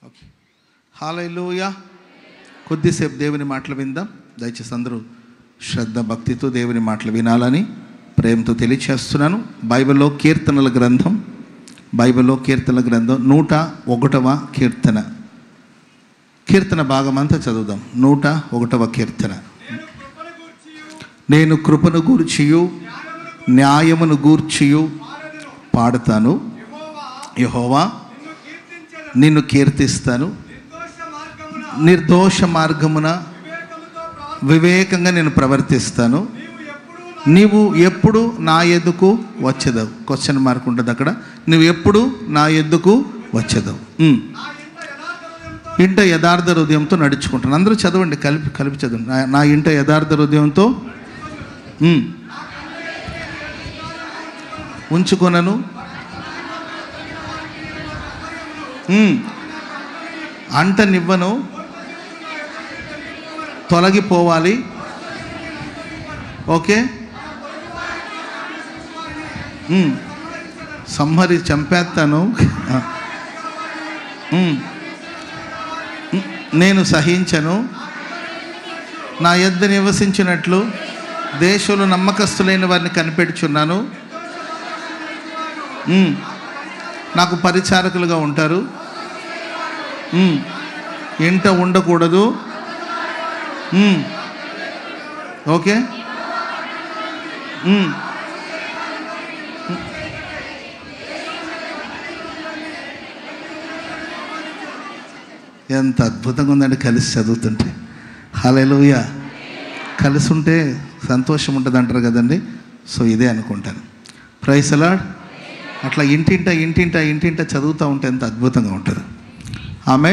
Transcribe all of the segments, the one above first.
Okay, హల్లెలూయా. కొద్దిసేపు దేవుని మాటలు విందాం. దయచేసి అందరూ శ్రద్ధ భక్తితో దేవుని మాటలు వినాలని ప్రేమతో తెలియచేస్తున్నాను. బైబిల్లో కీర్తనల గ్రంథం 101వ కీర్తన. కీర్తన భాగమంతా చదువుదాం. 101వ కీర్తన. నేను కృపను గూర్చియు న్యాయమును గూర్చియు పాడతాను. యెహోవా నిన్ను కీర్తిస్తాను. నిర్దోష మార్గమున వివేకంగా నేను ప్రవర్తిస్తాను. నీవు ఎప్పుడు నా ఎద్దుకు వచ్చేదవు. క్వశ్చన్ మార్క్ ఉంటుంది అక్కడ. నువ్వు ఎప్పుడు నా ఎద్దుకు వచ్చేదవు. ఇంట యథార్థ హృదయంతో నడుచుకుంటాను. అందరూ చదవండి, కలిపి చదవండి. నా ఇంట యథార్థ హృదయంతో ఉంచుకొనను. అంటనివ్వను. తొలగిపోవాలి. ఓకే, చంపేస్తాను. నేను సహించను. నా యొద్ద నివసించినట్లు దేశంలో నమ్మకస్తులైన వారిని కనిపెట్టుచున్నాను. నాకు పరిచారకులుగా ఉంటారు. ఇంట ఉండకూడదు. ఓకే, ఎంత అద్భుతంగా ఉందండి కలిసి చదువుతుంటే. హల్లెలూయా. కలిసి ఉంటే సంతోషం ఉంటుంది అంటారు కదండి. సో ఇదే అనుకుంటాను. Praise the Lord. అట్లా ఇంటింట చదువుతూ ఉంటే ఎంత అద్భుతంగా ఉంటుంది. ఆమె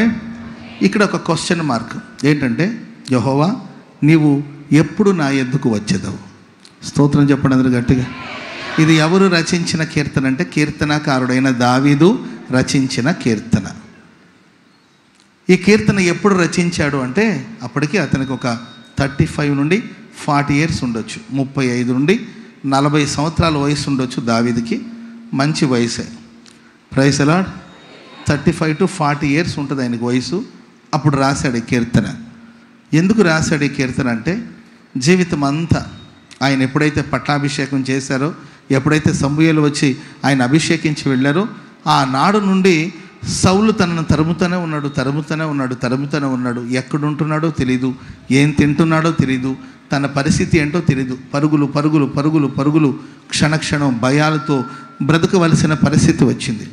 ఇక్కడ ఒక క్వశ్చన్ మార్క్ ఏంటంటే, యెహోవా నీవు ఎప్పుడు నా ఎద్దుకు వచ్చేదవు. స్తోత్రం చెప్పండి అందరూ గట్టిగా. ఇది ఎవరు రచించిన కీర్తన అంటే, కీర్తనకారుడైన దావీదు రచించిన కీర్తన. ఈ కీర్తన ఎప్పుడు రచించాడు అంటే, అప్పటికి అతనికి ఒక 35 నుండి 40 ఇయర్స్ ఉండొచ్చు. 35 నుండి 40 సంవత్సరాల వయసు ఉండొచ్చు దావీదుకి. మంచి వయసే. Praise the Lord. 35 to 40 years ఉంటుంది ఆయనకి వయసు. అప్పుడు రాశాడు ఈ కీర్తన. ఎందుకు రాశాడు ఈ కీర్తన అంటే, జీవితం అంతా ఆయన ఎప్పుడైతే పట్టాభిషేకం చేశారో, ఎప్పుడైతే సమూయేలు వచ్చి ఆయన అభిషేకించి వెళ్ళారో, ఆ నాడు నుండి సౌలు తనను తరుముతూనే ఉన్నాడు. ఎక్కడుంటున్నాడో తెలీదు, ఏం తింటున్నాడో తెలీదు, తన పరిస్థితి ఏంటో తెలీదు. పరుగులు క్షణక్షణం భయాలతో బ్రతకవలసిన పరిస్థితి వచ్చింది.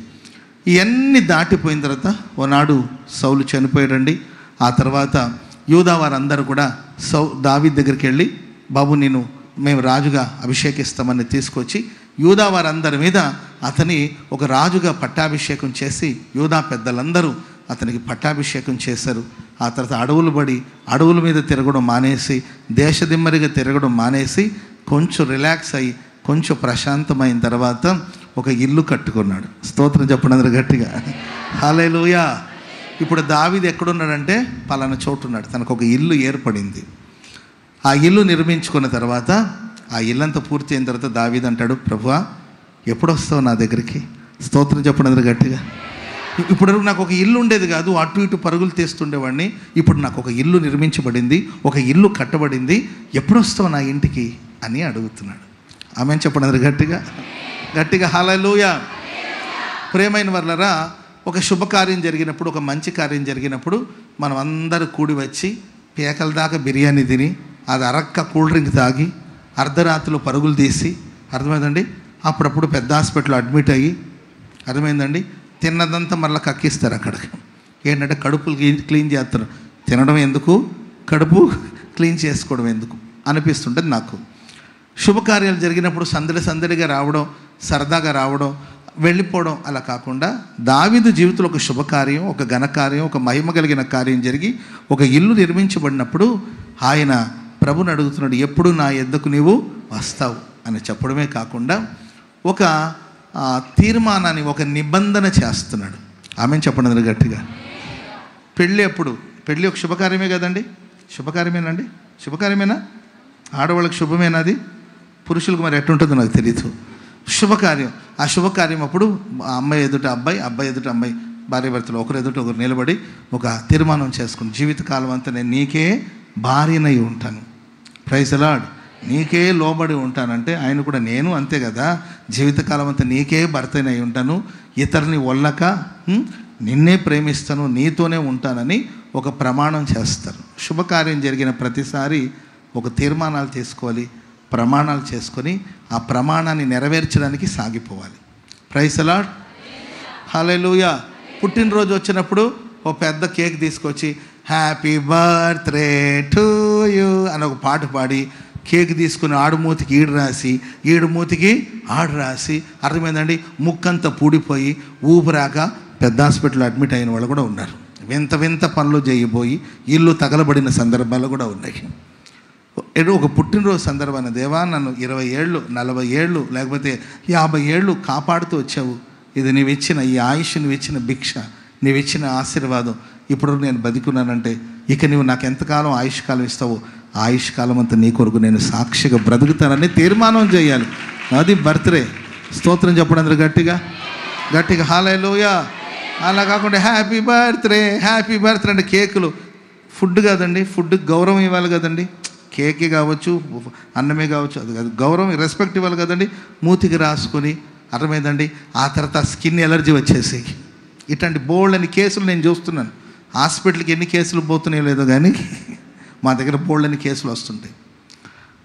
ఇవన్నీ దాటిపోయిన తర్వాత ఓనాడు సౌలు చనిపోయాడండి. ఆ తర్వాత యూదా వారందరూ కూడా దావీదు దగ్గరికి వెళ్ళి, బాబు మేము రాజుగా అభిషేకిస్తామని తీసుకొచ్చి యూదా వారందరి మీద అతని ఒక రాజుగా పట్టాభిషేకం చేసి, యూదా పెద్దలందరూ అతనికి పట్టాభిషేకం చేశారు. ఆ తర్వాత అడవుల మీద తిరగడం మానేసి, దేశదిమ్మరిగా తిరగడం మానేసి, కొంచెం రిలాక్స్ అయ్యి కొంచెం ప్రశాంతమైన తర్వాత ఒక ఇల్లు కట్టుకున్నాడు. స్తోత్రం చెప్పండి అందరూ గట్టిగా. హల్లెలూయా. ఇప్పుడు దావీదు ఎక్కడున్నాడంటే పలానా చోటు ఉన్నాడు. తనకు ఒక ఇల్లు ఏర్పడింది. ఆ ఇల్లు నిర్మించుకున్న తర్వాత, ఆ ఇల్లంతా పూర్తి అయిన తర్వాత దావీదు అంటాడు, ప్రభువా ఎప్పుడు వస్తావు నా దగ్గరికి. స్తోత్రం చెప్పండి అందరూ గట్టిగా. ఇప్పుడు నాకు ఒక ఇల్లు ఉండేది కాదు, అటు ఇటు పరుగులు తీస్తుండేవాడిని. ఇప్పుడు నాకు ఒక ఇల్లు నిర్మించబడింది, ఒక ఇల్లు కట్టబడింది, ఎప్పుడు వస్తావు నా ఇంటికి అని అడుగుతున్నాడు. ఆమేన్ చెప్పండి అందరూ గట్టిగా. హల్లెలూయా. ప్రియమైన వర్లరా, ఒక శుభకార్యం జరిగినప్పుడు, ఒక మంచి కార్యం జరిగినప్పుడు మనం అందరూ కూడి వచ్చి పేకల దాకా బిర్యానీ తిని, అది అరక్క కూల్ డ్రింక్ తాగి, అర్ధరాత్రిలో పరుగులు తీసి, అర్థమైందండి, అప్పుడప్పుడు పెద్ద హాస్పిటల్లో అడ్మిట్ అయ్యి, అర్థమైందండి, తిన్నదంతా మళ్ళీ కక్కిస్తారు అక్కడికి. ఏంటంటే కడుపులు క్లీన్ చేస్తారు. తినడం ఎందుకు, కడుపు క్లీన్ చేసుకోవడం ఎందుకు అనిపిస్తుంటుంది నాకు. శుభకార్యాలు జరిగినప్పుడు సందడిగా రావడం, సరదాగా రావడం, వెళ్ళిపోవడం అలా కాకుండా, దావీదు జీవితంలో ఒక శుభకార్యం, ఒక ఘనకార్యం, ఒక మహిమ కలిగిన కార్యం జరిగి ఒక ఇల్లు నిర్మించబడినప్పుడు ఆయన ప్రభుని అడుగుతున్నాడు, ఎప్పుడు నా యొద్దకు నీవు వస్తావు అని చెప్పడమే కాకుండా ఒక తీర్మానాన్ని, ఒక నిబంధన చేస్తున్నాడు. ఆమేన్ చెప్పండి అందరూ గట్టిగా. పెళ్ళి ఒక శుభకార్యమే కదండి. శుభకార్యమేనా? ఆడవాళ్ళకి శుభమేనా అది? పురుషులకు మరి ఎట్టుంటుందో నాకు తెలియదు. శుభకార్యం. ఆ శుభకార్యం అప్పుడు అమ్మాయి ఎదుట అబ్బాయి, అబ్బాయి ఎదుట అమ్మాయి భార్యాభర్తలు ఒకరు ఎదుట ఒకరు నిలబడి ఒక తీర్మానం చేసుకుని, జీవితకాలం అంతా నేను నీకే భార్యనై ఉంటాను, ప్రైజ్ ది లార్డ్, నీకే లోబడి ఉంటానంటే ఆయన కూడా నేను అంతే కదా, జీవితకాలం అంతా నీకే భర్తనై ఉంటాను, ఇతరుని వల్లక నిన్నే ప్రేమిస్తాను, నీతోనే ఉంటానని ఒక ప్రమాణం చేస్తారు. శుభకార్యం జరిగిన ప్రతిసారి ఒక తీర్మానాలు తీసుకోవాలి, ప్రమాణాలు చేసుకొని ఆ ప్రమాణాన్ని నెరవేర్చడానికి సాగిపోవాలి. ప్రైజ్ ది లార్డ్, హల్లెలూయా. పుట్టినరోజు వచ్చినప్పుడు ఓ పెద్ద కేక్ తీసుకొచ్చి హ్యాపీ బర్త్డే టు యూ అని ఒక పాట పాడి కేక్ తీసుకుని ఆడుమూతికి ఈడు రాసి ఈడుమూతికి ఆడు రాసి, అర్థమైందండి, ముక్కంతా పూడిపోయి ఊపిరాక పెద్ద హాస్పిటల్లో అడ్మిట్ అయిన వాళ్ళు కూడా ఉన్నారు. వింత వింత పనులు చేయబోయి ఇల్లు తగలబడిన సందర్భాలు కూడా ఉన్నాయి. ఏదో ఒక పుట్టినరోజు సందర్భాన, దేవా నన్ను 20 ఏళ్ళు 40 ఏళ్ళు లేకపోతే 50 ఏళ్ళు కాపాడుతూ వచ్చావు, ఇది నీవు ఇచ్చిన ఈ ఆయుష్, నువ్వు ఇచ్చిన భిక్ష, నీవు ఇచ్చిన ఆశీర్వాదం, ఇప్పుడు నేను బతికున్నానంటే ఇక నీవు నాకు ఎంతకాలం ఆయుష్కాలం ఇస్తావో ఆయుష్కాలం అంతా నీ కొరకు నేను సాక్షిగా బ్రతుకుతానని తీర్మానం చేయాలి. అది బర్త్డే. స్తోత్రం చెప్పండి అందరూ గట్టిగా గట్టిగా హల్లెలూయా. అలా కాకుండా హ్యాపీ బర్త్డే అంటే కేకులు, ఫుడ్ కాదండి, ఫుడ్కి గౌరవం ఇవ్వాలి కదండి, కేకే కావచ్చు అన్నమే కావచ్చు, అది కాదు, గౌరవం రెస్పెక్ట్ ఇవ్వాలి కదండి. మూతికి రాసుకొని, అర్థమైందండి, ఆ తర్వాత స్కిన్ ఎలర్జీ వచ్చేసి ఇట్లాంటి బోల్డ్ అని కేసులు నేను చూస్తున్నాను. హాస్పిటల్కి ఎన్ని కేసులు పోతున్నాయో లేదో కానీ మా దగ్గర బోల్డ్ అని కేసులు వస్తుంటాయి.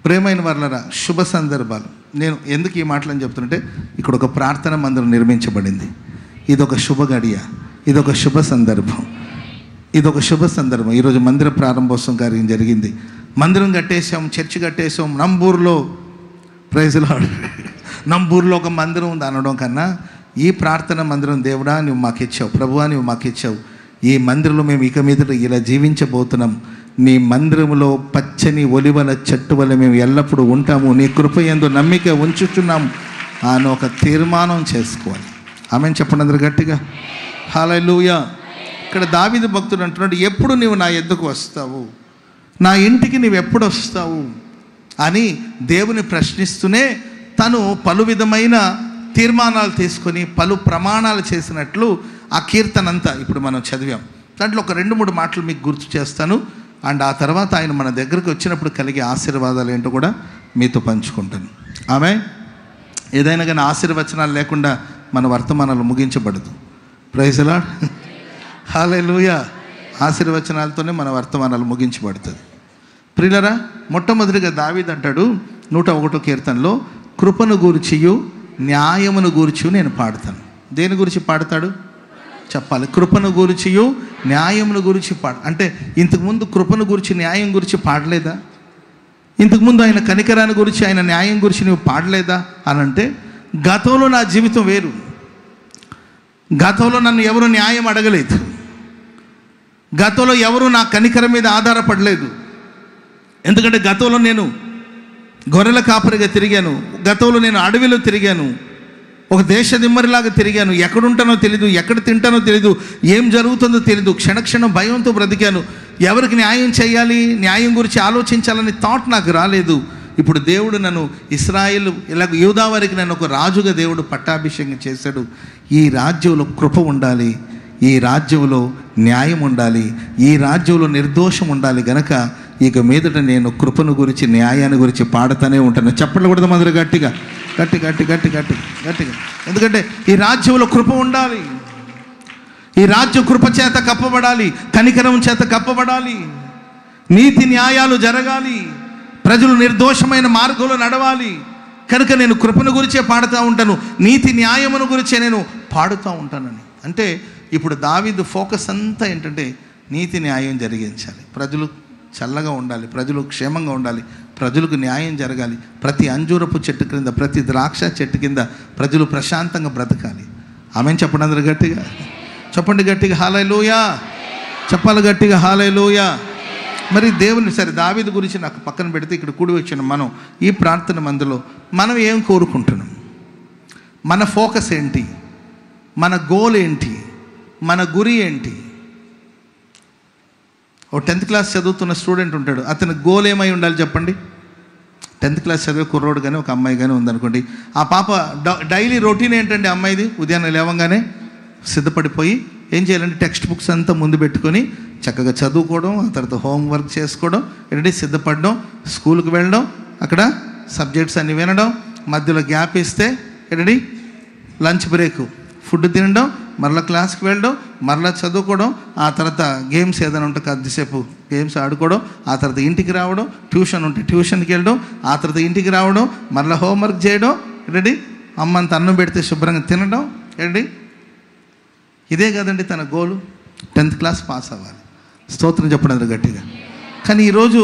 ప్రేమైన వర్లరా, శుభ సందర్భాలు. నేను ఎందుకు ఈ మాటలని చెప్తుంటే, ఇక్కడ ఒక ప్రార్థన మందిరం నిర్మించబడింది. ఇదొక శుభ గడియ, ఇదొక శుభ సందర్భం, ఇదొక శుభ సందర్భం. ఈరోజు మందిర ప్రారంభోత్సవం కార్యం జరిగింది. మందిరం కట్టేసాం, చర్చి కట్టేసాం. నంబూరులో, ప్రైజ్ ది లార్డ్, నంబూరులో ఒక మందిరం ఉంది అనడం కన్నా ఈ ప్రార్థన మందిరం, దేవుడా నువ్వు మాకు ఇచ్చావు, ప్రభువా నువ్వు మాకు ఇచ్చావు, ఈ మందిరంలో మేము ఇక మీదట ఇలా జీవించబోతున్నాం, నీ మందిరంలో పచ్చని ఒలివల చెట్టు వల్ల మేము ఎల్లప్పుడూ ఉంటాము, నీ కృప యందు నమ్మిక ఉంచుచున్నాము అని ఒక తీర్మానం చేసుకోవాలి. ఆమేన్ చెప్పండి అందరూ గట్టిగా హల్లెలూయా. ఇక్కడ దావీదు భక్తుడు అంటున్నాడు, ఎప్పుడు నీవు నా యొద్దకు వస్తావు, నా ఇంటికి నీవు ఎప్పుడు వస్తావు అని దేవుని ప్రశ్నిస్తూనే తను పలు విధమైన తీర్మానాలు తీసుకొని పలు ప్రమాణాలు చేసినట్లు ఆ కీర్తన అంతా ఇప్పుడు మనం చదివాం. దాంట్లో ఒక 2-3 మాటలు మీకు గుర్తు చేస్తాను. అండ్ ఆ తర్వాత ఆయన మన దగ్గరికి వచ్చినప్పుడు కలిగే ఆశీర్వాదాలు ఏంటో కూడా మీతో పంచుకుంటాను. ఆమె ఏదైనా కానీ ఆశీర్వచనాలు లేకుండా మన వర్తమానాలు ముగించబడదు. ప్రైజ్ ది లార్డ్, హల్లెలూయా. ఆశీర్వచనాలతోనే మన వర్తమానాలు ముగించబడుతుంది. ప్రియులరా, మొట్టమొదటిగా దావీదు అంటాడు 101వ కీర్తనలో, కృపను గూర్చియు న్యాయమును గూర్చి నేను పాడతాను. దేని గురించి పాడతాడు చెప్పాలి. కృపను గురించియు న్యాయమును గురించి అంటే ఇంతకుముందు కృపను గురించి న్యాయం గురించి పాడలేదా? ఇంతకుముందు ఆయన కనికరాన్ని గురించి ఆయన న్యాయం గురించి నువ్వు పాడలేదా అని అంటే, గతంలో నా జీవితం వేరు, గతంలో నన్ను ఎవరు న్యాయం అడగలేదు, గతంలో ఎవరు నా కనికరం మీద ఆధారపడలేదు. ఎందుకంటే గతంలో నేను గొర్రెల కాపరిగా తిరిగాను, గతంలో నేను అడవిలో తిరిగాను, ఒక దేశ దిమ్మరిలాగా తిరిగాను, ఎక్కడుంటానో తెలీదు, ఎక్కడ తింటానో తెలీదు, ఏం జరుగుతుందో తెలీదు, క్షణక్షణం భయంతో బ్రతికాను. ఎవరికి న్యాయం చేయాలి, న్యాయం గురించి ఆలోచించాలని థాట్ నాకు రాలేదు. ఇప్పుడు దేవుడు నన్ను ఇశ్రాయేలు ఇలా యూదా వారికి నన్ను ఒక రాజుగా దేవుడు పట్టాభిషేకం చేశాడు. ఈ రాజ్యంలో కృప ఉండాలి, ఈ రాజ్యంలో న్యాయం ఉండాలి, ఈ రాజ్యంలో నిర్దోషం ఉండాలి. గనక ఇక మీదట నేను కృపను గురించి న్యాయాన్ని గురించి పాడుతూనే ఉంటాను. చెప్పట్లు కూడా మందరు గట్టిగా గట్టి గట్టి గట్టి గట్టి గట్టిగా. ఎందుకంటే ఈ రాజ్యంలో కృప ఉండాలి, ఈ రాజ్యం కృప చేత కప్పబడాలి, కనికరం చేత కప్పబడాలి, నీతి న్యాయాలు జరగాలి, ప్రజలు నిర్దోషమైన మార్గంలో నడవాలి. కనుక నేను కృపను గురించే పాడుతూ ఉంటాను, నీతి న్యాయమును గురించే నేను పాడుతూ ఉంటానని. అంటే ఇప్పుడు దావీదు ఫోకస్ అంతా ఏంటంటే నీతి న్యాయం జరిగించాలి, ప్రజలు చల్లగా ఉండాలి, ప్రజలు క్షేమంగా ఉండాలి, ప్రజలకు న్యాయం జరగాలి, ప్రతి అంజూరపు చెట్టు కింద, ప్రతి ద్రాక్ష చెట్టు కింద ప్రజలు ప్రశాంతంగా బ్రతకాలి. ఆమేన్ చెప్పండి అందరూ గట్టిగా, చెప్పండి గట్టిగా హల్లెలూయా, చెప్పాలి గట్టిగా హల్లెలూయా. మరి దేవుని సరే దావీదు గురించి నాకు పక్కన పెడితే ఇక్కడ కూడి వచ్చిన మనం ఈ ప్రార్థన మందులో మనం ఏం కోరుకుంటున్నాం, మన ఫోకస్ ఏంటి, మన గోల్ ఏంటి, మన గురి ఏంటి? ఓ 10th క్లాస్ చదువుతున్న స్టూడెంట్ ఉంటాడు, అతని గోల్ ఏమై ఉండాలి చెప్పండి? 10th క్లాస్ చదివే కుర్రోడు కానీ ఒక అమ్మాయి కానీ ఉందనుకోండి, ఆ పాప డైలీ రొటీన్ ఏంటండి అమ్మాయిది? ఉదయాన్నే లేవంగానే సిద్ధపడిపోయి ఏం చేయాలంటే టెక్స్ట్ బుక్స్ అంతా ముందు పెట్టుకొని చక్కగా చదువుకోవడం, ఆ తర్వాత హోంవర్క్ చేసుకోవడం, ఏంటంటే సిద్ధపడడం, స్కూల్కి వెళ్ళడం, అక్కడ సబ్జెక్ట్స్ అన్నీ వినడం, మధ్యలో గ్యాప్ ఇస్తే ఏంటండి లంచ్ బ్రేక్ ఫుడ్ తినడం, మరలా క్లాస్కి వెళ్ళడం, మరలా చదువుకోవడం, ఆ తర్వాత గేమ్స్ ఏదైనా ఉంటే కొద్దిసేపు గేమ్స్ ఆడుకోవడం, ఆ తర్వాత ఇంటికి రావడం, ట్యూషన్ ఉంటే ట్యూషన్కి వెళ్ళడం, ఆ తర్వాత ఇంటికి రావడం, మరలా హోంవర్క్ చేయడం, ఏంటండి అమ్మంత అన్నం పెడితే శుభ్రంగా తినడం, ఏంటండి ఇదే కదండి తన గోలు. 10th క్లాస్ పాస్ అవ్వాలి. స్తోత్రం చెప్పడం గట్టిగా. కానీ ఈరోజు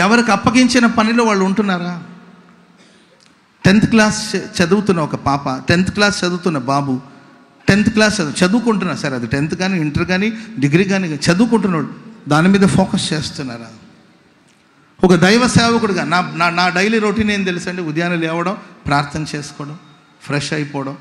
ఎవరికి అప్పగించిన పనిలో వాళ్ళు ఉంటున్నారా? 10th క్లాస్ చదువుతున్న ఒక పాప, 10th క్లాస్ చదువుతున్న బాబు, 10th క్లాస్ చదువుకుంటున్నా సరే, అది 10th కానీ ఇంటర్ కానీ డిగ్రీ కానీ చదువుకుంటున్నాడు, దాని మీద ఫోకస్ చేస్తున్నారా? ఒక దైవ సేవకుడుగా నా డైలీ రొటీన్ ఏం తెలుసండి? ఉదయాన్నే లేవడం, ప్రార్థన చేసుకోవడం, ఫ్రెష్ అయిపోవడం,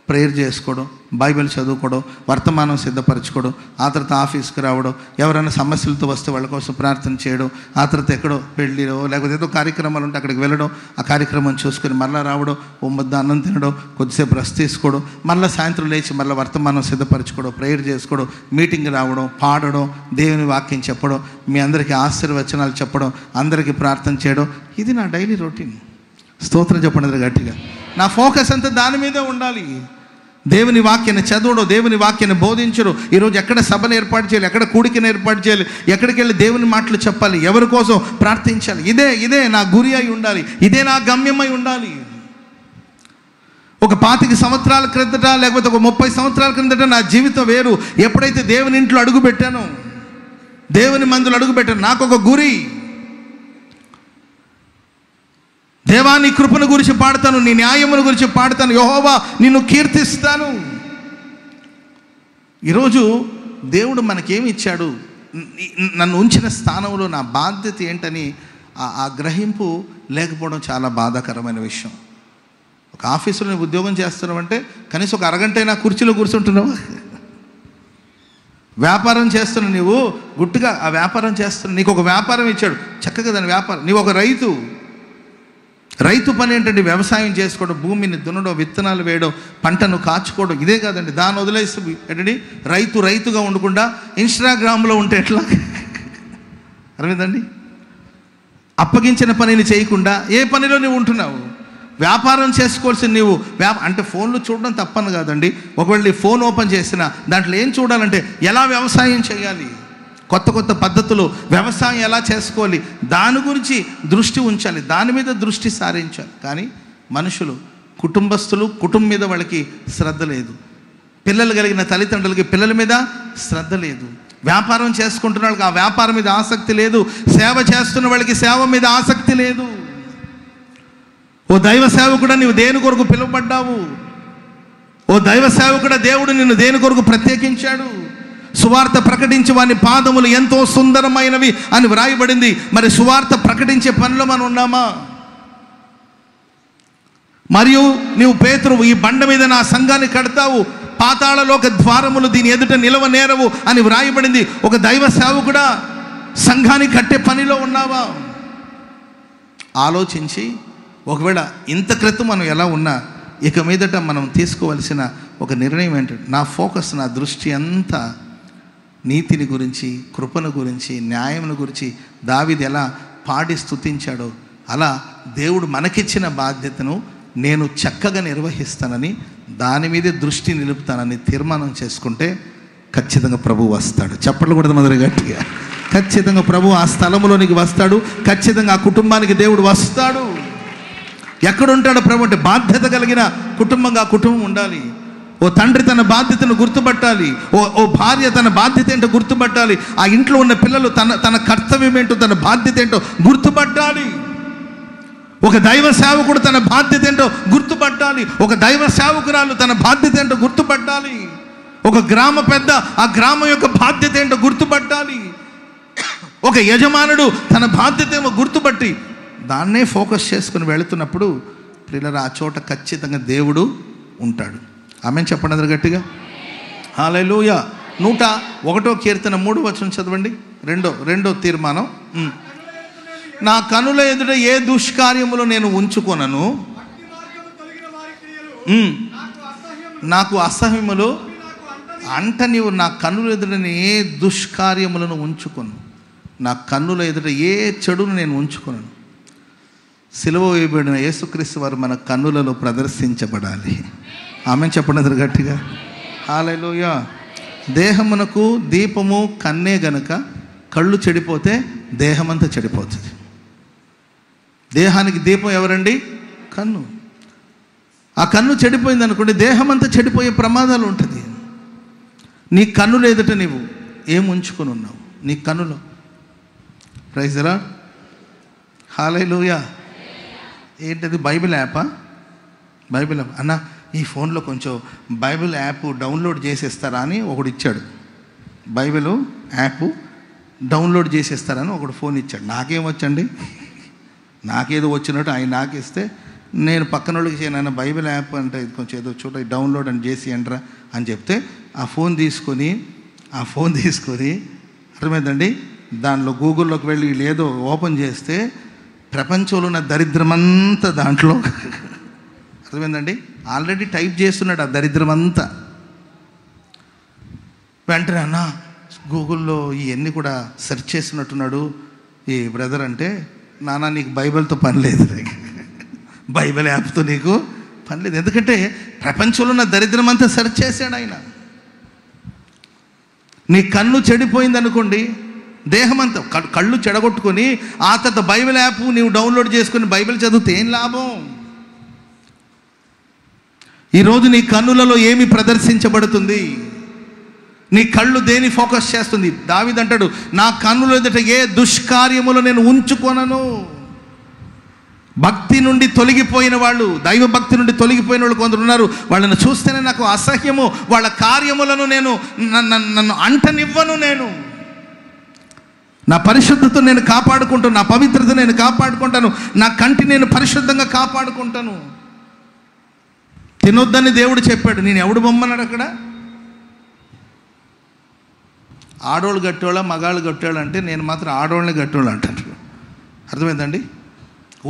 ప్రేయర్ చేసుకోవడం, బైబిల్ చదువుకోవడం, వర్తమానం సిద్ధపరచుకోవడం, ఆ తర్వాత ఆఫీస్కి రావడం, ఎవరైనా సమస్యలతో వస్తే వాళ్ళ కోసం ప్రార్థన చేయడం, ఆ తర్వాత ఎక్కడో పెళ్ళిలో లేకపోతే ఏదో కార్యక్రమాలు ఉంటే అక్కడికి వెళ్ళడం, ఆ కార్యక్రమం చూసుకొని మళ్ళీ రావడం, ఓ ముద్ద అన్నం తినడం, కొద్దిసేపు రెస్ట్ తీసుకోవడం, మళ్ళీ సాయంత్రం లేచి మళ్ళీ వర్తమానం సిద్ధపరచుకోవడం, ప్రేయర్ చేసుకోవడం, మీటింగ్ రావడం, పాడడం, దేవుని వాక్యం చెప్పడం, మీ అందరికీ ఆశీర్వచనాలు చెప్పడం, అందరికీ ప్రార్థన చేయడం, ఇది నా డైలీ రొటీన్. స్తోత్రం చెప్పండి గట్టిగా. నా ఫోకస్ అంతా దాని మీదే ఉండాలి. దేవుని వాక్యాన్ని చదవడం, దేవుని వాక్యాన్ని బోధించడం. ఈరోజు ఎక్కడ సభను ఏర్పాటు చేయాలి, ఎక్కడ కూడికను ఏర్పాటు చేయాలి, ఎక్కడికి వెళ్ళి దేవుని మాటలు చెప్పాలి, ఎవరి కోసం ప్రార్థించాలి, ఇదే నా గురి అయి ఉండాలి, ఇదే నా గమ్యమై ఉండాలి. ఒక 25 సంవత్సరాల క్రిందట లేకపోతే ఒక 30 సంవత్సరాల క్రిందట నా జీవితం వేరు. ఎప్పుడైతే దేవుని ఇంట్లో అడుగు పెట్టానో, దేవుని మందులు అడుగు పెట్టాను, నాకు ఒక గురి. దేవా నీ కృపను గురించి పాడతాను, నీ న్యాయమును గురించి పాడతాను, యెహోవా నిన్ను కీర్తిస్తాను. ఈరోజు దేవుడు మనకేమి ఇచ్చాడు, నన్ను ఉంచిన స్థానంలో నా బాధ్యత ఏంటని ఆ గ్రహింపు లేకపోవడం చాలా బాధాకరమైన విషయం. ఒక ఆఫీసులో నువ్వు ఉద్యోగం చేస్తున్నావంటే కనీసం ఒక అరగంట అయినా కుర్చీలో కూర్చుంటున్నావా? వ్యాపారం చేస్తున్న నీవు గుట్టుగా ఆ వ్యాపారం చేస్తున్నా, నీకు ఒక వ్యాపారం ఇచ్చాడు, చక్కగా దాని వ్యాపారం. నీవు ఒక రైతు పని ఏంటంటే వ్యవసాయం చేసుకోవడం, భూమిని దున్నడం, విత్తనాలు వేయడం, పంటను కాచుకోవడం, ఇదే కాదండి. దాన్ని వదిలేసి ఏంటండి రైతుగా ఉండకుండా ఇన్స్టాగ్రామ్లో ఉంటే ఎట్లా? అర్థమైందండి? అప్పగించిన పనిని చేయకుండా ఏ పనిలో నువ్వు ఉంటున్నావు? వ్యాపారం చేసుకోవాల్సిన నీవు అంటే ఫోన్లు చూడడం తప్పను కాదండి. ఒకవేళ నీ ఫోన్ ఓపెన్ చేసినా దాంట్లో ఏం చూడాలంటే ఎలా వ్యవసాయం చేయాలి, కొత్త పద్ధతులు, వ్యవసాయం ఎలా చేసుకోవాలి, దాని గురించి దృష్టి ఉంచాలి, దాని మీద దృష్టి సారించాలి. కానీ మనుషులు, కుటుంబస్తులు, కుటుంబం మీద వాళ్ళకి శ్రద్ధ లేదు. పిల్లలు కలిగిన తల్లిదండ్రులకి పిల్లల మీద శ్రద్ధ లేదు. వ్యాపారం చేసుకుంటున్న వాళ్ళకి ఆ వ్యాపారం మీద ఆసక్తి లేదు. సేవ చేస్తున్న వాళ్ళకి సేవ మీద ఆసక్తి లేదు. ఓ దైవ సేవకుడా, నీవు దేని కొరకు పిలువబడ్డావు? ఓ దైవ సేవకుడా, దేవుడు నిన్ను దేని కొరకు ప్రత్యేకించాడు? సువార్త ప్రకటించి వాని పాదములు ఎంతో సుందరమైనవి అని వ్రాయబడింది. మరి సువార్త ప్రకటించే పనిలో మనం ఉన్నామా? మరియు నీవు పేతురువు, ఈ బండ మీద నా సంఘాన్ని కడతావు, పాతాళలోక ద్వారములు దీని ఎదుట నిలవనేరవు అని వ్రాయబడింది. ఒక దైవ సేవకుడా, సంఘాన్ని కట్టే పనిలో ఉన్నావా? ఆలోచించి ఒకవేళ ఇంత క్రితం మనం ఎలా ఉన్నా, ఇక మీదట మనం తీసుకోవలసిన ఒక నిర్ణయం ఏంటంటే, నా ఫోకస్, నా దృష్టి అంతా నీతిని గురించి, కృపను గురించి, న్యాయమును గురించి. దావీదు ఎలా పాడి స్తుతించాడో అలా దేవుడు మనకిచ్చిన బాధ్యతను నేను చక్కగా నిర్వహిస్తానని, దాని మీదే దృష్టి నిలుపుతానని తీర్మానం చేసుకుంటే ఖచ్చితంగా ప్రభు వస్తాడు. చప్పట్లు కూడా మొదలు గట్టిగా. ఖచ్చితంగా ప్రభు ఆ స్థలంలోనికి వస్తాడు. ఖచ్చితంగా ఆ కుటుంబానికి దేవుడు వస్తాడు. ఎక్కడుంటాడో ప్రభు అంటే బాధ్యత కలిగిన కుటుంబంగా ఆ కుటుంబం ఉండాలి. ఓ తండ్రి తన బాధ్యతను గుర్తుపట్టాలి. ఓ భార్య తన బాధ్యత ఏంటో గుర్తుపట్టాలి. ఆ ఇంట్లో ఉన్న పిల్లలు తన కర్తవ్యం ఏంటో, తన బాధ్యత ఏంటో గుర్తుపట్టాలి. ఒక దైవ సేవకుడు తన బాధ్యత ఏంటో గుర్తుపట్టాలి. ఒక దైవ సేవకురాలు తన బాధ్యత ఏంటో గుర్తుపట్టాలి. ఒక గ్రామ పెద్ద ఆ గ్రామం యొక్క బాధ్యత ఏంటో గుర్తుపట్టాలి. ఒక యజమానుడు తన బాధ్యత ఏమో గుర్తుపట్టి దాన్నే ఫోకస్ చేసుకుని వెళుతున్నప్పుడు ప్రియులారా, ఆ చోట ఖచ్చితంగా దేవుడు ఉంటాడు. ఆమేన్ చెప్పండి అందరూ గట్టిగా. హల్లెలూయా. 101వ కీర్తన 3వ వచనం చదవండి. రెండో తీర్మానం. నా కనుల ఎదుట ఏ దుష్కార్యములు నేను ఉంచుకొనను, నాకు అసహ్యములు అంట నీవు నా కన్నుల ఎదుట ఏ దుష్కార్యములను ఉంచుకొను, నా కన్నుల ఎదుట ఏ చెడును నేను ఉంచుకొను. సిలువ వేయబడిన యేసుక్రీస్తు వారు మన కన్నులలో ప్రదర్శించబడాలి. ఆమె చెప్పండి గట్టిగా. హల్లెలూయా. దేహమునకు దీపము కన్నే గనుక కళ్ళు చెడిపోతే దేహమంతా చెడిపోతుంది. దేహానికి దీపం ఎవరండి? కన్ను. ఆ కన్ను చెడిపోయింది అనుకోండి, దేహమంతా చెడిపోయే ప్రమాదాలు ఉంటుంది. నీ కన్నుల ఎదుట నీవు ఏం ఉంచుకొని ఉన్నావు నీ కన్నులో? Praise the Lord. హల్లెలూయా. ఏంటది? బైబిల్ యాపా? బైబిల్ యాప్ అన్న, ఈ ఫోన్లో కొంచెం బైబిల్ యాప్ డౌన్లోడ్ చేసేస్తారా అని ఒకడు ఇచ్చాడు. బైబిల్ యాప్ డౌన్లోడ్ చేసేస్తారని ఒకడు ఫోన్ ఇచ్చాడు. నాకేమొచ్చండి, నాకేదో వచ్చినట్టు ఆయన నాకిస్తే నేను పక్కన వాళ్ళకి చేయను, బైబిల్ యాప్ అంటే ఇది కొంచెం ఏదో చూడ డౌన్లోడ్ అని చేసి ఎంట్రా అని చెప్తే ఆ ఫోన్ తీసుకొని అర్థమైందండి, దానిలో గూగుల్లోకి వెళ్ళి లేదో ఓపెన్ చేస్తే ప్రపంచంలో ఉన్న దరిద్రమంతా దాంట్లో అర్థమైందండి. ఆల్రెడీ టైప్ చేస్తున్నాడు ఆ దరిద్రమంతా. వెంటనే అన్న గూగుల్లో ఇవన్నీ కూడా సెర్చ్ చేస్తున్నట్టున్నాడు ఈ బ్రదర్ అంటే, నాన్న నీకు బైబిల్తో పని లేదు, బైబిల్ యాప్తో నీకు పని లేదు. ఎందుకంటే ప్రపంచంలో ఉన్న దరిద్రం అంతా సెర్చ్ చేశాడు ఆయన. నీ కన్ను చెడిపోయింది అనుకోండి, దేహం అంతా కళ్ళు చెడగొట్టుకొని ఆ తర్వాత బైబిల్ యాప్ నీవు డౌన్లోడ్ చేసుకొని బైబిల్ చదివితే ఏం లాభం? ఈరోజు నీ కన్నులలో ఏమి ప్రదర్శించబడుతుంది? నీ కళ్ళు దేని ఫోకస్ చేస్తుంది? దావీదు అంటాడు, నా కన్నుల ఎదుట ఏ దుష్కార్యములు నేను ఉంచుకొనను. భక్తి నుండి తొలగిపోయిన వాళ్ళు, దైవ భక్తి నుండి తొలగిపోయిన వాళ్ళు కొందరు ఉన్నారు. వాళ్ళని చూస్తేనే నాకు అసహ్యము, వాళ్ళ కార్యములను నన్ను అంటనివ్వను. నేను నా పరిశుద్ధత నేను కాపాడుకుంటాను, నా పవిత్రత నేను కాపాడుకుంటాను, నా కంటి నేను పరిశుద్ధంగా కాపాడుకుంటాను. తినొద్దని దేవుడు చెప్పాడు, నేను ఎవడు బొమ్మన్నాడు అక్కడ? ఆడోళ్ళు గట్టోళ్ళ మగాళ్ళు గట్టోళ్ళు అంటే నేను మాత్రం ఆడోళ్ళని గట్టోళ్ళు అంటారు. అర్థమైందండి?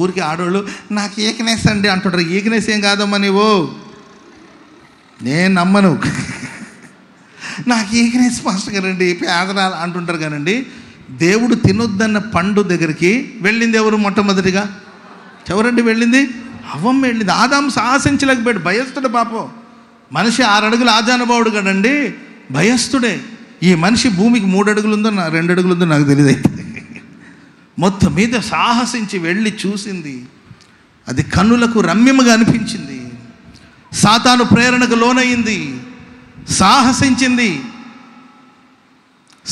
ఊరికి ఆడోళ్ళు నాకు ఈక్నెస్ అండి అంటుంటారు. ఈక్నెస్ ఏం కాదమ్మా నీవు, నేను నమ్మను. నాకు ఈక్నెస్ మాస్టర్ గారండి పేదరాలు అంటుంటారు కానండి. దేవుడు తినొద్దన్న పండు దగ్గరికి వెళ్ళింది ఎవరు? మొట్టమొదటిగా ఎవరండి వెళ్ళింది? అవ్వమ్మ వెళ్ళింది. ఆదాము సాహసించలేకపోయాడు, భయస్తుడు పాపం. మనిషి 6 అడుగులు ఆజానుభావుడు కదండి, భయస్తుడే. ఈ మనిషి భూమికి 3 అడుగులు ఉందో 2 అడుగులు ఉందో నాకు తెలియదు. అయితే మొత్తం మీద సాహసించి వెళ్ళి చూసింది. అది కన్నులకు రమ్యముగా అనిపించింది. సాతాను ప్రేరణకు లోనయింది,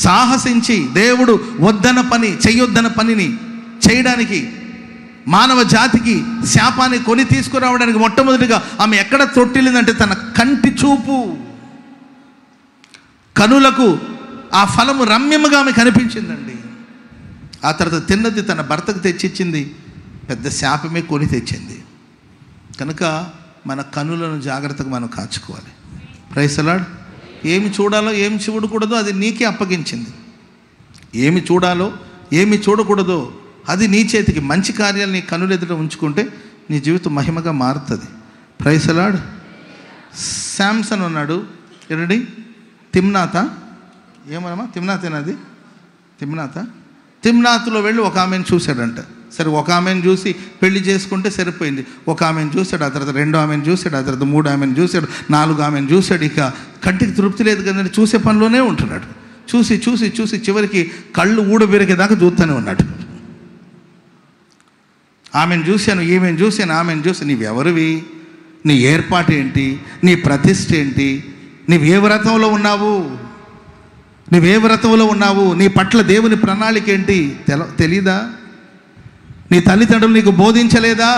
సాహసించి దేవుడు వద్దన పని చెయ్యొద్దన పనిని చేయడానికి, మానవ జాతికి శాపాన్ని కొని తీసుకురావడానికి మొట్టమొదటిగా ఆమె ఎక్కడ తొట్టిల్లిందంటే తన కంటి చూపు. కనులకు ఆ ఫలము రమ్యముగా ఆమె కనిపించిందండి. ఆ తర్వాత తిన్నది తన భర్తకు తెచ్చిచ్చింది, పెద్ద శాపమే కొని తెచ్చింది. కనుక మన కనులను జాగ్రత్తగా మనం కాచుకోవాలి. Praise the lord. ఏమి చూడాలో ఏమి చూడకూడదో అది నీకే అప్పగించింది. ఏమి చూడాలో ఏమి చూడకూడదో అది నీ చేతికి. మంచి కార్యాలు నీ కనుల ఎదుట ఉంచుకుంటే నీ జీవితం మహిమగా మారుతుంది. Praise the lord. శాంసన్ ఉన్నాడు ఎరడి తిమ్నాత, ఏమనమా తిమ్నాతేనది, తిమ్నాతులో వెళ్ళి ఒక ఆమెను చూశాడంట. సరే, ఒక ఆమెను చూసి పెళ్లి చేసుకుంటే సరిపోయింది. ఒక ఆమెను చూశాడు, ఆ తర్వాత 2 ఆమెను చూశాడు, ఆ తర్వాత 3 ఆమెను చూశాడు, 4 ఆమెను చూశాడు. ఇక కంటికి తృప్తి లేదు కదండి, చూసే పనిలోనే ఉంటున్నాడు. చూసి చివరికి కళ్ళు ఊడబెరికేదాకా చూస్తూనే ఉన్నాడు. ఆమెను చూశాను, ఈమెను చూశాను, ఆమెను చూసి నీవెవరివి, నీ ఏర్పాటు ఏంటి, నీ ప్రతిష్ఠ ఏంటి, నీవే వ్రతంలో ఉన్నావు, నీ పట్ల దేవుని ప్రణాళిక ఏంటి తెలీదా? నీ తల్లిదండ్రులు నీకు బోధించలేదా?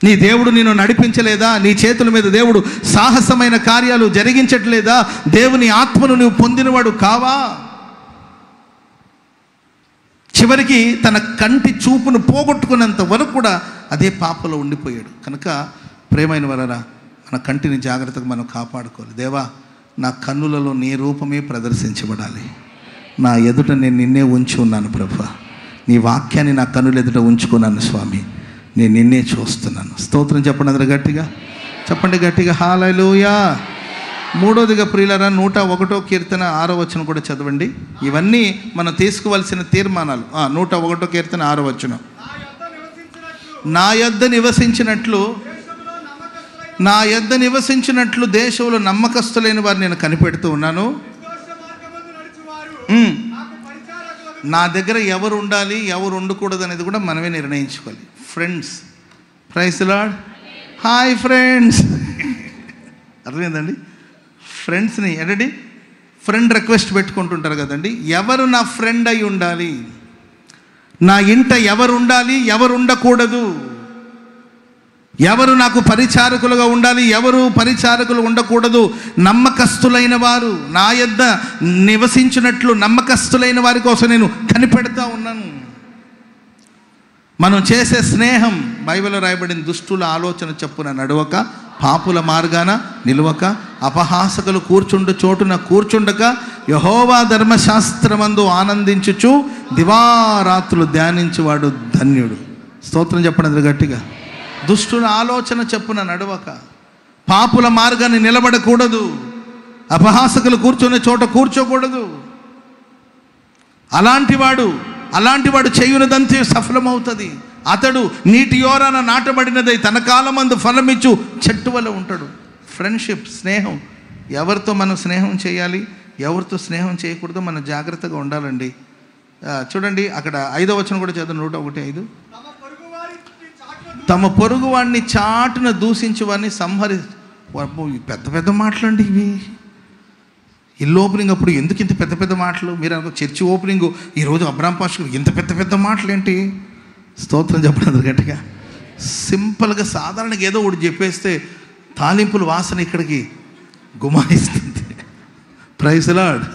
నీ దేవుడు నిన్ను నడిపించలేదా? నీ చేతుల మీద దేవుడు సాహసమైన కార్యాలు జరిగించట్లేదా? దేవుని ఆత్మను నువ్వు పొందినవాడు కావా? చివరికి తన కంటి చూపును పోగొట్టుకున్నంత వరకు కూడా అదే పాపలో ఉండిపోయాడు. కనుక ప్రేమైన వలన మన కంటిని జాగ్రత్తగా మనం కాపాడుకోవాలి. దేవా, నా కన్నులలో నీ రూపమే ప్రదర్శించబడాలి. నా ఎదుట నేను నిన్నే ఉంచి ఉన్నాను ప్రభువా. నీ వాక్యాన్ని నా కన్నుల ఎదుట ఉంచుకున్నాను స్వామి. నేను నిన్నే చూస్తున్నాను. స్తోత్రం చెప్పండి అందరూ గట్టిగా, చెప్పండి గట్టిగా. హల్లెలూయా. మూడోదిగా ప్రియులారా 101వ కీర్తన 6వ వచనం కూడా చదవండి. ఇవన్నీ మనం తీసుకోవాల్సిన తీర్మానాలు. 101వ కీర్తన 6వ వచనం. నా యొద్ద నివసించినట్లు దేశంలో నమ్మకస్తులైన వారిని నేను కనిపెడుతూ ఉన్నాను. నా దగ్గర ఎవరు ఉండాలి, ఎవరు ఉండకూడదు అనేది కూడా మనమే నిర్ణయించుకోవాలి. Friends, praise the Lord. Hi friends. అర్థమైందండి? ఫ్రెండ్స్ని ఏంటండి, ఫ్రెండ్ రిక్వెస్ట్ పెట్టుకుంటుంటారు కదండి. ఎవరు నా ఫ్రెండ్ అయి ఉండాలి, నా ఇంట ఎవరు ఉండాలి, ఎవరు ఉండకూడదు, ఎవరు నాకు పరిచారకులుగా ఉండాలి, ఎవరు పరిచారకులు ఉండకూడదు. నమ్మకస్తులైన వారు నా యొద్ద నివసించినట్లు నమ్మకస్తులైన వారి కోసం నేను కనిపెడతా ఉన్నాను. మనం చేసే స్నేహం బైబిల్లో రాయబడిన దుష్టుల ఆలోచన చొప్పున నడవక, పాపుల మార్గాన నిలవక, అపహాసకులు కూర్చుండు చోటున కూర్చుండక, యెహోవా ధర్మశాస్త్రమందు ఆనందించుచు దివారాత్రులు ధ్యానించువాడు ధన్యుడు. స్తోత్రం చెప్పండి గట్టిగా. దుష్టుల ఆలోచన చొప్పున నడవక, పాపుల మార్గాన్ని నిలబడకూడదు, అపహాసకులు కూర్చునే చోట కూర్చోకూడదు. అలాంటి వాడు చేయునదంతే సఫలమవుతుంది. అతడు నీటి యోరాన నాటబడినదై తన కాలమందు ఫలమిచ్చు చెట్టు వల్ల ఉంటాడు. ఫ్రెండ్షిప్, స్నేహం. ఎవరితో మనం స్నేహం చేయాలి, ఎవరితో స్నేహం చేయకూడదో మనం జాగ్రత్తగా ఉండాలండి. చూడండి అక్కడ 5వ వచనం కూడా చదువు. 101:5. తమ పొరుగు వాడిని చాటున దూషించి వాడిని పెద్ద పెద్ద మాటలండి ఇవి. ఇల్లు ఓపెనింగ్ అప్పుడు ఎందుకు ఇంత పెద్ద పెద్ద మాటలు? మీరు అనుకో చర్చి ఓపెనింగ్ ఈరోజు అబ్రామ్ పాస్టర్ ఇంత పెద్ద పెద్ద మాటలు ఏంటి? స్తోత్రం చెప్పడం గట్టిగా. సింపుల్గా సాధారణంగా ఏదో ఒకటి చెప్పేస్తే తాలింపుల వాసన ఇక్కడికి గుమాయిస్తుంది. Praise the lord.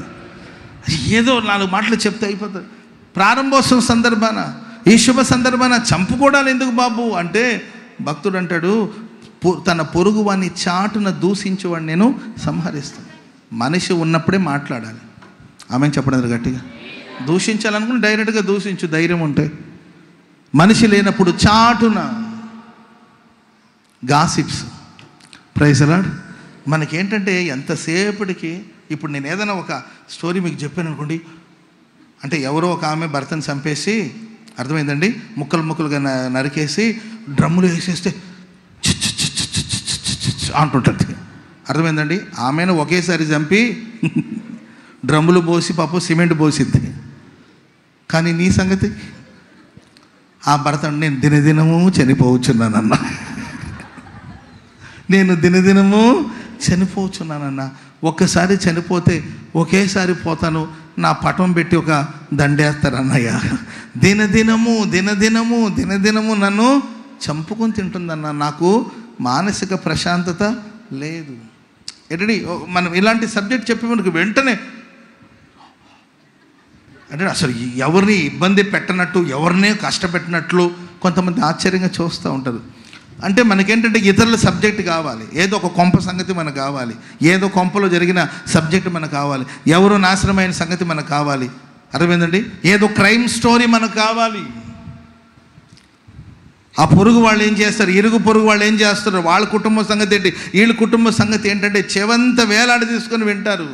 ఏదో 4 మాటలు చెప్తే అయిపోతుంది. ప్రారంభోత్సవం సందర్భాన, ఈ శుభ సందర్భాన చంపుకోవడాలు ఎందుకు బాబు అంటే, భక్తుడు అంటాడు తన పొరుగు వాడిని చాటున దూషించేవాడిని నేను సంహరిస్తాను. మనిషి ఉన్నప్పుడే మాట్లాడాలి. ఆమె చెప్పడం గట్టిగా. దూషించాలనుకుని డైరెక్ట్గా దూషించు, ధైర్యం ఉంటే. మనిషి లేనప్పుడు చాటున గాసిప్స్. Praise the lord. మనకేంటంటే ఎంతసేపటికి, ఇప్పుడు నేను ఏదైనా ఒక స్టోరీ మీకు చెప్పాను అనుకోండి, అంటే ఎవరో ఒక ఆమె భర్తను చంపేసి, అర్థమైందండి, ముక్కలుగా నరికేసి డ్రమ్ములు వేసేస్తే అంటుంటుంది. అర్థమైందండి? ఆమెను ఒకేసారి చంపి డ్రమ్ములు పోసి పాపం సిమెంట్ పోసిద్ది. కానీ నీ సంగతి, ఆ భర్త నేను దినదినము చనిపోవచ్చున్నానన్న, నేను దినదినము చనిపోవచ్చున్నానన్న. ఒక్కసారి చనిపోతే ఒకేసారి పోతాను, నా పటం పెట్టి ఒక దండేస్తారన్నయ్య. దినదినము నన్ను చంపుకొని తింటుందన్న. నాకు మానసిక ప్రశాంతత లేదు. ఏంటండి, మనం ఇలాంటి సబ్జెక్ట్ చెప్పి మనకు వెంటనే అంటే అసలు ఎవరిని ఇబ్బంది పెట్టనట్టు, ఎవరినే కష్టపెట్టినట్లు కొంతమంది ఆశ్చర్యంగా చూస్తూ ఉంటారు. అంటే మనకేంటంటే ఇతరుల సబ్జెక్ట్ కావాలి, ఏదో ఒక కొంప సంగతి మనకు కావాలి, ఏదో కొంపలో జరిగిన సబ్జెక్ట్ మనకు కావాలి, ఎవరో నాశనమైన సంగతి మనకు కావాలి. అర్థమైందండి? ఏదో క్రైమ్ స్టోరీ మనకు కావాలి. ఆ పొరుగు వాళ్ళు ఏం చేస్తారు, ఇరుగు పొరుగు వాళ్ళు ఏం చేస్తారు, వాళ్ళ కుటుంబ సంగతి ఏంటి, వీళ్ళ కుటుంబ సంగతి ఏంటంటే చెవంత వేలాడి తీసుకొని వింటారు.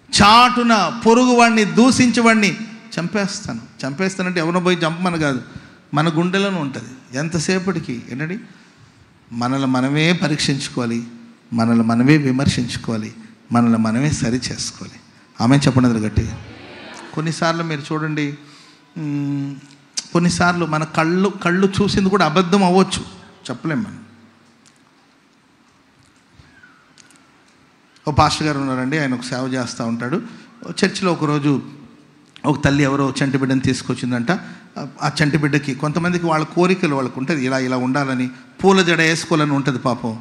చాటున పొరుగు వాడిని దూషించి వాడిని చంపేస్తానంటే ఎవరినో పోయి చంపమని కాదు, మన గుండెలోనే ఉంటుంది. ఎంతసేపటికి ఏంటండి, మనల్ని మనమే పరీక్షించుకోవాలి, మనల్ని మనమే విమర్శించుకోవాలి, మనల్ని మనమే సరి చేసుకోవాలి. ఆమె చెప్పండి గట్టిగా. కొన్నిసార్లు మీరు చూడండి, కొన్నిసార్లు మన కళ్ళు చూసింది కూడా అబద్ధం అవ్వచ్చు, చెప్పలేం మనం. ఓ పాస్టర్ గారు ఉన్నారండి, ఆయన ఒక సేవ చేస్తూ ఉంటాడు. చర్చిలో ఒకరోజు ఒక తల్లి ఎవరో చంటి బిడ్డని తీసుకొచ్చిందంట. ఆ చంటి బిడ్డకి కొంతమందికి వాళ్ళ కోరికలు వాళ్ళకు ఉంటుంది, ఇలా ఉండాలని, పూల జడ వేసుకోవాలని ఉంటుంది. పాపం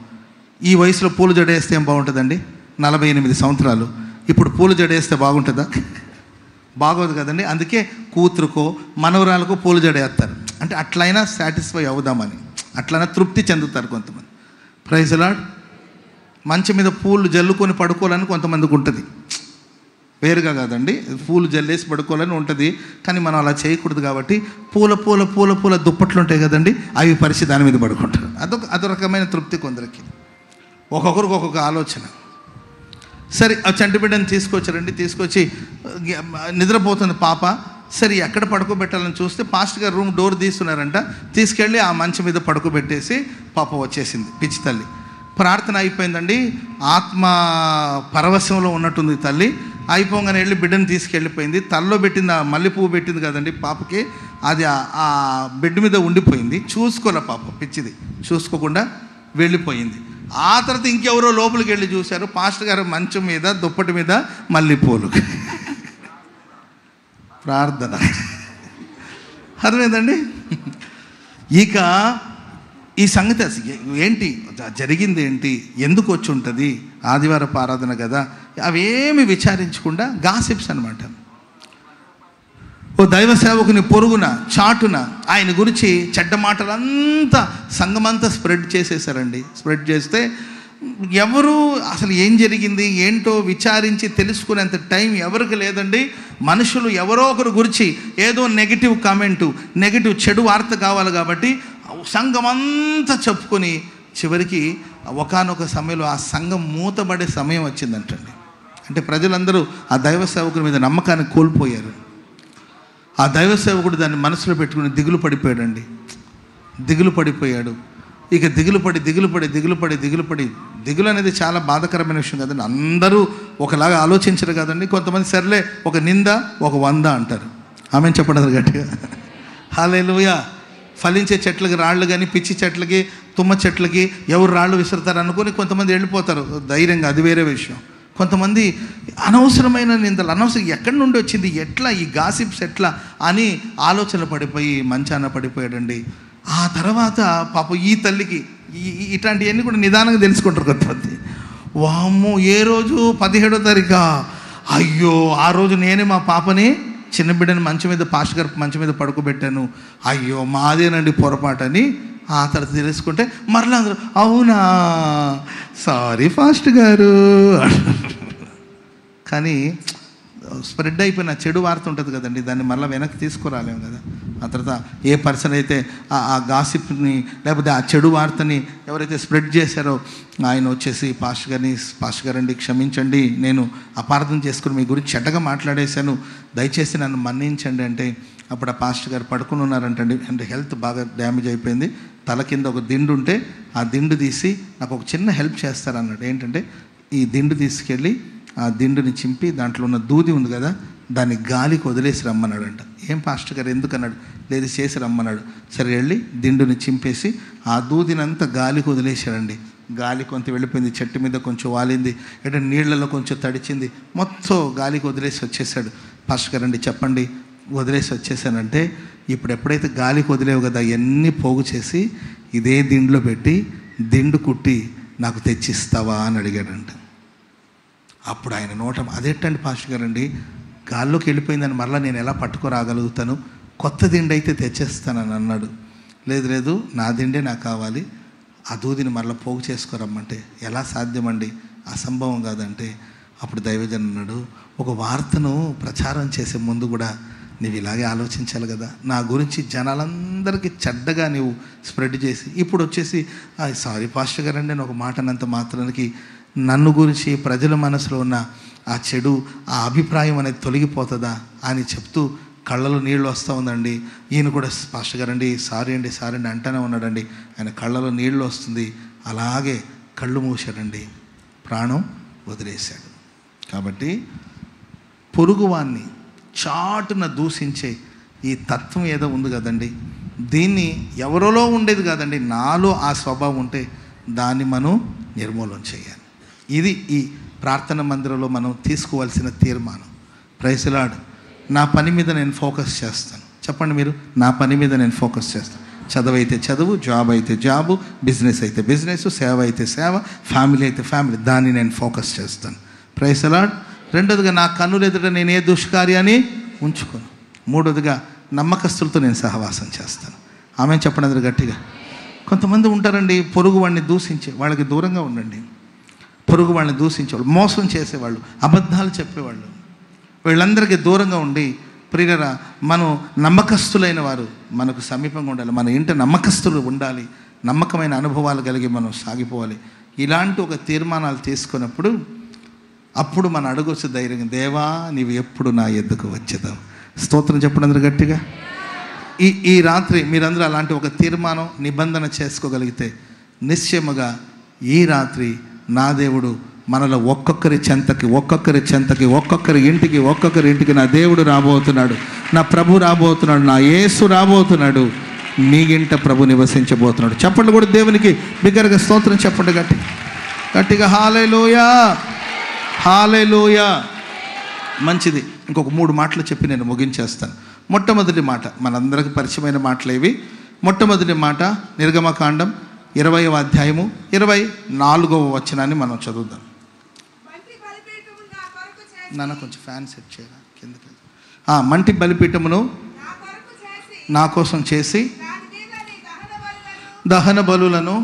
ఈ వయసులో పూల జడ వేస్తే ఏం బాగుంటుందండి? 48 సంవత్సరాలు. ఇప్పుడు పూల జడ వేస్తే బాగుంటుందా? బాగోదు కదండి. అందుకే కూతురుకో మనవరాలకో పూల జడ వేస్తారు. అంటే అట్లయినా సాటిస్ఫై అవుదామని, అట్లయినా తృప్తి చెందుతారు కొంతమంది. Praise the Lord. మంచం మీద పూలు జల్లుకొని పడుకోవాలని కొంతమందికి ఉంటుంది, వేరుగా కాదండి, పూలు జల్లేసి పడుకోవాలని ఉంటుంది. కానీ మనం అలా చేయకూడదు కాబట్టి పూల పూల పూల పూల దుప్పట్లు ఉంటాయి కదండి, అవి పరిచి దాని మీద పడుకుంటారు. అదొక రకమైన తృప్తి కొందరికి. ఒక్కొక్కరికి ఒక్కొక్క ఆలోచన. సరే ఆ చంటి బిడ్డని తీసుకొచ్చి నిద్రపోతుంది పాప. సరే ఎక్కడ పడుకోబెట్టాలని చూస్తే పాస్టర్ గారు రూమ్ డోర్ తీస్తున్నారంట. తీసుకెళ్ళి ఆ మంచం మీద పడుకోబెట్టేసి పాప వచ్చేసింది, పిచ్చి తల్లి. ప్రార్థన అయిపోయిందండి, ఆత్మ పరవశంలో ఉన్నట్టుంది తల్లి. అయిపోగానే వెళ్ళి బిడ్డను తీసుకెళ్ళిపోయింది. తల్లో పెట్టింది, ఆ మల్లెపువ్వు పెట్టింది కదండి పాపకి, అది ఆ బెడ్ మీద ఉండిపోయింది. చూసుకోలే పాప, పిచ్చిది, చూసుకోకుండా వెళ్ళిపోయింది. ఆ తర్వాత ఇంకెవరో లోపలికి వెళ్ళి చూశారు, పాస్టర్ గారు మంచం మీద దుప్పటి మీద మల్లెపూలు. ప్రార్థన అర్థమైందండి. ఇక ఈ సంగతి ఏంటి జరిగింది, ఏంటి, ఎందుకు వచ్చి ఉంటుంది, ఆదివారపు ఆరాధన కదా, అవేమి విచారించకుండా గాసిప్స్ అనమాట. ఓ దైవ సేవకుని పొరుగున చాటున ఆయన గురించి చెడ్డ మాటలంతా సంఘమంతా స్ప్రెడ్ చేసేసారండి. స్ప్రెడ్ చేస్తే ఎవరు అసలు ఏం జరిగింది ఏంటో విచారించి తెలుసుకునేంత టైం ఎవరికి లేదండి. మనుషులు ఎవరో ఒకరు గురించి ఏదో నెగిటివ్ కామెంటు, నెగిటివ్ చెడు వార్త కావాలి కాబట్టి సంఘమంతా చెప్పుకొని చివరికి ఒకానొక సమయంలో ఆ సంఘం మూతబడే సమయం వచ్చిందంటండి. అంటే ప్రజలందరూ ఆ దైవ సేవకుడి మీద నమ్మకాన్ని కోల్పోయారు. ఆ దైవ సేవకుడు దాన్ని మనసులో పెట్టుకుని దిగులు పడిపోయాడండి. దిగులు పడిపోయాడు. ఇక దిగులు అనేది చాలా బాధాకరమైన విషయం కదండి. అందరూ ఒకలాగా ఆలోచించరు కదండి. కొంతమంది సర్లే ఒక నింద ఒక 100 అంటారు. ఆమెను చెప్పడం గట్టిగా హల్లెలూయా. ఫలించే చెట్లకి రాళ్ళు కానీ పిచ్చి చెట్లకి తుమ్మ చెట్లకి ఎవరు రాళ్ళు విసురుతారు అనుకుని కొంతమంది వెళ్ళిపోతారు ధైర్యంగా, అది వేరే విషయం. కొంతమంది అనవసరమైన నిందలు, అనవసరం ఎక్కడి నుండి వచ్చింది, ఎట్లా ఈ గాసిప్స్ ఎట్లా అని ఆలోచన పడిపోయి మంచాన పడిపోయాడండి. ఆ తర్వాత పాపం ఈ తల్లికి ఇట్లాంటివన్నీ కూడా నిదానంగా తెలుసుకుంటారు కొంతమంది. వామ్మో, ఏ రోజు 17వ తారీఖు, అయ్యో ఆ రోజు నేనే మా పాపని చిన్న బిడ్డని మంచం మీద పాస్టర్ గారు మంచం మీద పడుకోబెట్టాను, అయ్యో మాదేనండి పొరపాటు అని ఆ తర్వాత తెలుసుకుంటే మరలా అందరూ అవునా సారీ పాస్టర్ గారు. కానీ స్ప్రెడ్ అయిపోయిన చెడు వార్త ఉంటుంది కదండి, దాన్ని మళ్ళీ వెనక్కి తీసుకురాలేము కదా. ఆ తర్వాత ఏ పర్సన్ అయితే ఆ గాసిప్ని లేకపోతే ఆ చెడు వార్తని ఎవరైతే స్ప్రెడ్ చేశారో ఆయన వచ్చేసి పాస్టర్ గారండి క్షమించండి, నేను అపార్థం చేసుకుని మీ గురించి చెడ్డగా మాట్లాడేశాను, దయచేసి నన్ను మన్నించండి అంటే అప్పుడు ఆ పాస్టర్ గారు పడుకుని ఉన్నారంటండి. అంటే హెల్త్ బాగా డ్యామేజ్ అయిపోయింది. తల కింద ఒక దిండు ఉంటే ఆ దిండు తీసి నాకు ఒక చిన్న హెల్ప్ చేస్తారన్నాడు. ఏంటంటే ఈ దిండు తీసుకెళ్ళి ఆ దిండుని చింపి దాంట్లో ఉన్న దూది ఉంది కదా దాన్ని గాలికి వదిలేసి రమ్మన్నాడంట. ఏం పాస్టర్ గారు ఎందుకన్నాడు, లేదు చేసి రమ్మన్నాడు. సరే వెళ్ళి దిండుని చింపేసి ఆ దూదినంతా గాలికి వదిలేశాడండి. గాలి కొంత వెళ్ళిపోయింది, చెట్టు మీద కొంచెం వాలింది, అంటే నీళ్లలో కొంచెం తడిచింది, మొత్తం గాలికి వదిలేసి వచ్చేసాడు. పాస్టర్ గారు అండి చెప్పండి, వదిలేసి వచ్చేసానంటే ఇప్పుడు ఎప్పుడైతే గాలికి వదిలేవు కదా అవన్నీ పోగు చేసి ఇదే దిండులో పెట్టి దిండు కుట్టి నాకు తెచ్చిస్తావా అని అడిగాడంట. అప్పుడు ఆయన నోట అదేంటండి పాస్టర్ గారండి, గాల్లోకి వెళ్ళిపోయిందని మరలా నేను ఎలా పట్టుకురాగలుగుతాను, కొత్త దిండు అయితే తెచ్చేస్తానని అన్నాడు. లేదు నా దిండే నాకు కావాలి, ఆ దూదిని మరలా పోగు చేసుకోరమ్మంటే ఎలా సాధ్యమండి, అసంభవం కాదంటే అప్పుడు దైవజన్ అన్నాడు, ఒక వార్తను ప్రచారం చేసే ముందు కూడా నువ్వు ఇలాగే ఆలోచించాలి కదా, నా గురించి జనాలందరికీ చెడ్డగా నువ్వు స్ప్రెడ్ చేసి ఇప్పుడు వచ్చేసి సారీ పాస్టర్ గారండి అని ఒక మాట అన్నంత మాత్రానికి నన్ను గురించి ప్రజల మనసులో ఉన్న ఆ చెడు ఆ అభిప్రాయం అనేది తొలగిపోతుందా అని చెప్తూ కళ్ళలో నీళ్ళు వస్తూ ఉందండి. ఈయన కూడా పాస్టర్ గారండి సారీ అండి అంటానే ఉన్నాడండి. ఆయన కళ్ళలో నీళ్ళు వస్తుంది, అలాగే కళ్ళు మూసాడండి, ప్రాణం వదిలేశాడు. కాబట్టి పొరుగువాన్ని చాటున దూషించే ఈ తత్వం ఏదో ఉంది కదండి, దీన్ని ఎవరిలో ఉండేది కాదండి, నాలో ఆ స్వభావం ఉంటే దాన్ని మనం నిర్మూలన చేయాలి. ఇది ఈ ప్రార్థన మందిరంలో మనం తీసుకోవాల్సిన తీర్మానం. Praise the Lord. నా పని మీద నేను ఫోకస్ చేస్తాను. చెప్పండి మీరు, నా పని మీద నేను ఫోకస్ చేస్తాను. చదువు అయితే చదువు, జాబ్ అయితే జాబు, బిజినెస్ అయితే బిజినెస్, సేవ అయితే సేవ, ఫ్యామిలీ అయితే ఫ్యామిలీ, దాన్ని నేను ఫోకస్ చేస్తాను. Praise the Lord. రెండోదిగా నా కన్నులు ఎదుట నేను ఏ దుష్కార్యాన్ని ఉంచుకోను. మూడోదిగా నమ్మకస్తులతో నేను సహవాసం చేస్తాను. ఆమె చెప్పండి అందరు గట్టిగా. కొంతమంది ఉంటారండి పొరుగు వాడిని దూషించే వాళ్ళకి దూరంగా ఉండండి. పొరుగు వాళ్ళని దూషించేవాళ్ళు, మోసం చేసేవాళ్ళు, అబద్ధాలు చెప్పేవాళ్ళు, వీళ్ళందరికీ దూరంగా ఉండి ప్రియులరా మనం నమ్మకస్తులైన వారు మనకు సమీపంగా ఉండాలి. మన ఇంట నమ్మకస్తులు ఉండాలి, నమ్మకమైన అనుభవాలు కలిగి మనం సాగిపోవాలి. ఇలాంటి ఒక తీర్మానాలు తీసుకున్నప్పుడు అప్పుడు మన అడగొచ్చు ధైర్యంగా, దేవా నీవు ఎప్పుడు నా ఎద్దుకు వచ్చేదావు. స్తోత్రం చెప్పండి అందరూ గట్టిగా. ఈ రాత్రి మీరందరూ అలాంటి ఒక తీర్మానం, నిబంధన చేసుకోగలిగితే నిశ్చయముగా ఈ రాత్రి నా దేవుడు మనలో ఒక్కొక్కరి చెంతకి ఒక్కొక్కరి ఇంటికి నా దేవుడు రాబోతున్నాడు, నా ప్రభు రాబోతున్నాడు, నా యేసు రాబోతున్నాడు. మీ ఇంట ప్రభు నివసించబోతున్నాడు. చెప్పండి కూడా దేవునికి బిగ్గరగా స్తోత్రం చెప్పండి గట్టిగా. హల్లెలూయా, హల్లెలూయా. మంచిది. ఇంకొక 3 మాటలు చెప్పి నేను ముగించేస్తాను. మొట్టమొదటి మాట మనందరికి పరిచయమైన మాటలు ఇవి. మొట్టమొదటి మాట నిర్గమకాండం 20వ అధ్యాయము 24వ వచనాన్ని మనం చదువుదాం. నాన్న కొంచెం ఫ్యాన్ సెట్ చేయరా కిందకి. మంటి బలిపీఠమును నా కోసం చేసి దహన బలులను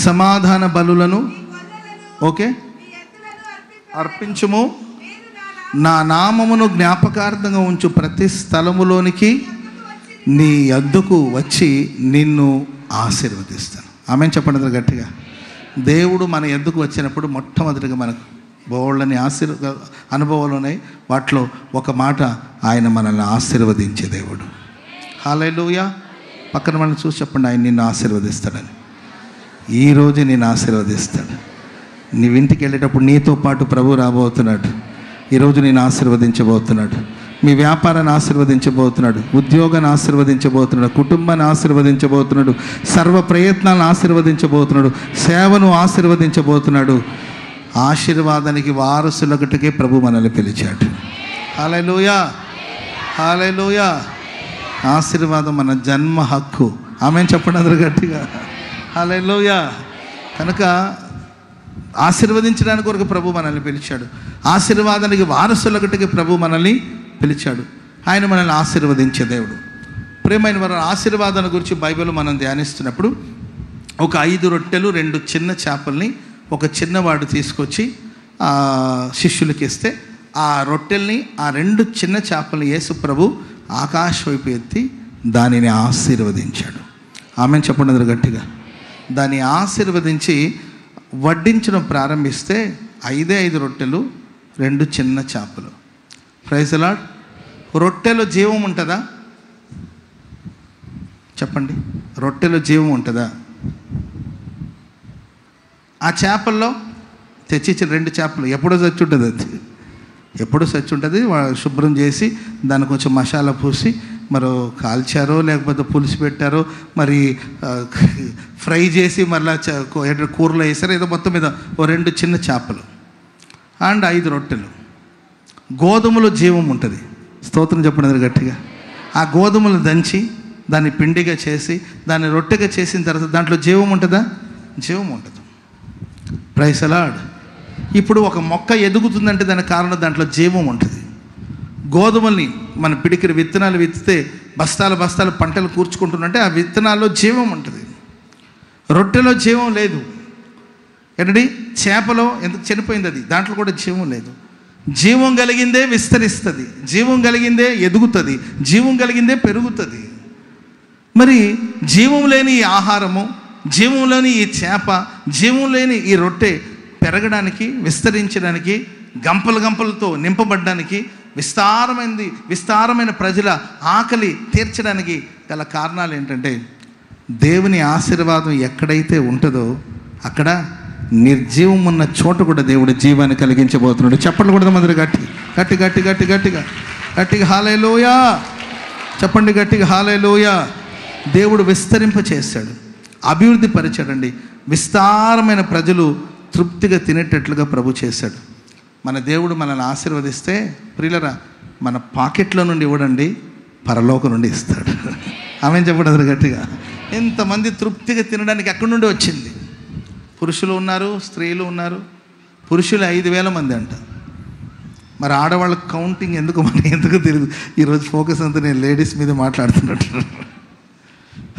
సమాధాన బలులను ఓకే అర్పించుము. నా నామమును జ్ఞాపకార్థంగా ఉంచు ప్రతి స్థలములోనికి నీ యొద్దకు వచ్చి నిన్ను ఆశీర్వదిస్తాను. ఆమెన్ చెప్పండి గట్టిగా. దేవుడు మన యొద్దకు వచ్చినప్పుడు మొట్టమొదటిగా మనకు బోళ్ళని అనుభవాలు ఉన్నాయి. వాటిలో ఒక మాట, ఆయన మనల్ని ఆశీర్వదించే దేవుడు. హల్లెలూయా. పక్కన మనల్ని చూసి చెప్పండి, ఆయన నిన్ను ఆశీర్వదిస్తాడని. ఈరోజు నిన్ను ఆశీర్వదిస్తాడు. నీవు ఇంటికి వెళ్ళేటప్పుడు నీతో పాటు ప్రభు రాబోతున్నాడు. ఈరోజు నేను ఆశీర్వదించబోతున్నాడు. మీ వ్యాపారాన్ని ఆశీర్వదించబోతున్నాడు, ఉద్యోగాన్ని ఆశీర్వదించబోతున్నాడు, కుటుంబాన్ని ఆశీర్వదించబోతున్నాడు, సర్వ ప్రయత్నాలను ఆశీర్వదించబోతున్నాడు, సేవను ఆశీర్వదించబోతున్నాడు. ఆశీర్వాదానికి వారసులగట్టుకే ప్రభు మనల్ని పిలిచాడు. హల్లెలూయా, హల్లెలూయా. ఆశీర్వాదం మన జన్మ హక్కు. ఆమెన్ చెప్పండి అందరూ గట్టిగా. హల్లెలూయా. కనుక ఆశీర్వదించడానికి కొరకు ప్రభు మనల్ని పిలిచాడు. ఆశీర్వాదానికి వారసులగట్టుకి ప్రభు మనల్ని పిలిచాడు. ఆయన మనల్ని ఆశీర్వదించే దేవుడు. ప్రియమైన వారు, ఆశీర్వాదాన్ని గురించి బైబిల్ మనం ధ్యానిస్తున్నప్పుడు ఒక 5 రొట్టెలు 2 చిన్న చేపల్ని ఒక చిన్నవాడు తీసుకొచ్చి శిష్యులకి ఇస్తే, ఆ రొట్టెల్ని ఆ 2 చిన్న చేపల్ని యేసు ప్రభు ఆకాశం వైపు ఎత్తి దానిని ఆశీర్వదించాడు. ఆమెను చెప్పండి అందరూ గట్టిగా. దాన్ని ఆశీర్వదించి వడ్డించడం ప్రారంభిస్తే 5 రొట్టెలు 2 చిన్న చేపలు. Praise the lord. రొట్టెలో జీవం ఉంటుందా చెప్పండి? రొట్టెలో జీవం ఉంటుందా? ఆ చేపల్లో తెచ్చిచ్చిన 2 చేపలు ఎప్పుడో చచ్చి ఉంటుంది. అది ఎప్పుడో చచ్చి ఉంటుంది. శుభ్రం చేసి దాన్ని కొంచెం మసాలా పూసి మరో కాల్చారో లేకపోతే పులుసు పెట్టారో మరి ఫ్రై చేసి మళ్ళీ కూరలో వేసారో ఏదో మొత్తం మీద 2 చిన్న చేపలు అండ్ 5 రొట్టెలు. గోధుమలో జీవం ఉంటుంది. స్తోత్రం చెప్పండి గట్టిగా. ఆ గోధుమలు దంచి దాన్ని పిండిగా చేసి దాన్ని రొట్టెగా చేసిన తర్వాత దాంట్లో జీవం ఉంటుందా? జీవం ఉంటుంది. Praise the Lord. ఇప్పుడు ఒక మొక్క ఎదుగుతుందంటే దానికి కారణం దాంట్లో జీవం ఉంటుంది. గోధుమల్ని మన పిడికిరి విత్తనాలు విత్తితే బస్తాలు పంటలు కూర్చుకుంటుందంటే ఆ విత్తనాల్లో జీవం ఉంటుంది. రొట్టెలో జీవం లేదు. ఏంటండి? చేపలో ఎందుకు చనిపోయింది అది, దాంట్లో కూడా జీవం లేదు. జీవం కలిగిందే విస్తరిస్తుంది, జీవం కలిగిందే ఎదుగుతుంది, జీవం కలిగిందే పెరుగుతుంది. మరి జీవం లేని ఈ ఆహారము, జీవం లేని ఈ చేప, జీవం లేని ఈ రొట్టె పెరగడానికి, విస్తరించడానికి, గంపలతో నింపబడ్డానికి, విస్తారమైన ప్రజల ఆకలి తీర్చడానికి గల కారణాలు ఏంటంటే, దేవుని ఆశీర్వాదం ఎక్కడైతే ఉంటుందో అక్కడ నిర్జీవం ఉన్న చోట కూడా దేవుడు జీవాన్ని కలిగించబోతున్నాడు. చెప్పండి కూడా మందరు గట్టిగా హల్లెలూయా చెప్పండి. గట్టిగా హల్లెలూయా. దేవుడు విస్తరింప చేశాడు, అభివృద్ధి పరిచాడండి. విస్తారమైన ప్రజలు తృప్తిగా తినేటట్లుగా ప్రభు చేశాడు. మన దేవుడు మనల్ని ఆశీర్వదిస్తే ప్రియులరా, మన పాకెట్లో నుండి ఇవ్వడండి, పరలోకం నుండి ఇస్తాడు. ఆమెను చెప్పండి అందరూ గట్టిగా. ఎంతమంది తృప్తిగా తినడానికి ఎక్కడి నుండి వచ్చింది? పురుషులు ఉన్నారు, స్త్రీలు ఉన్నారు. పురుషులు 5,000 మంది అంట. మరి ఆడవాళ్ళ కౌంటింగ్ ఎందుకు తెలియదు. ఈరోజు ఫోకస్ అంతా నేను లేడీస్ మీద మాట్లాడుతున్నట్టు.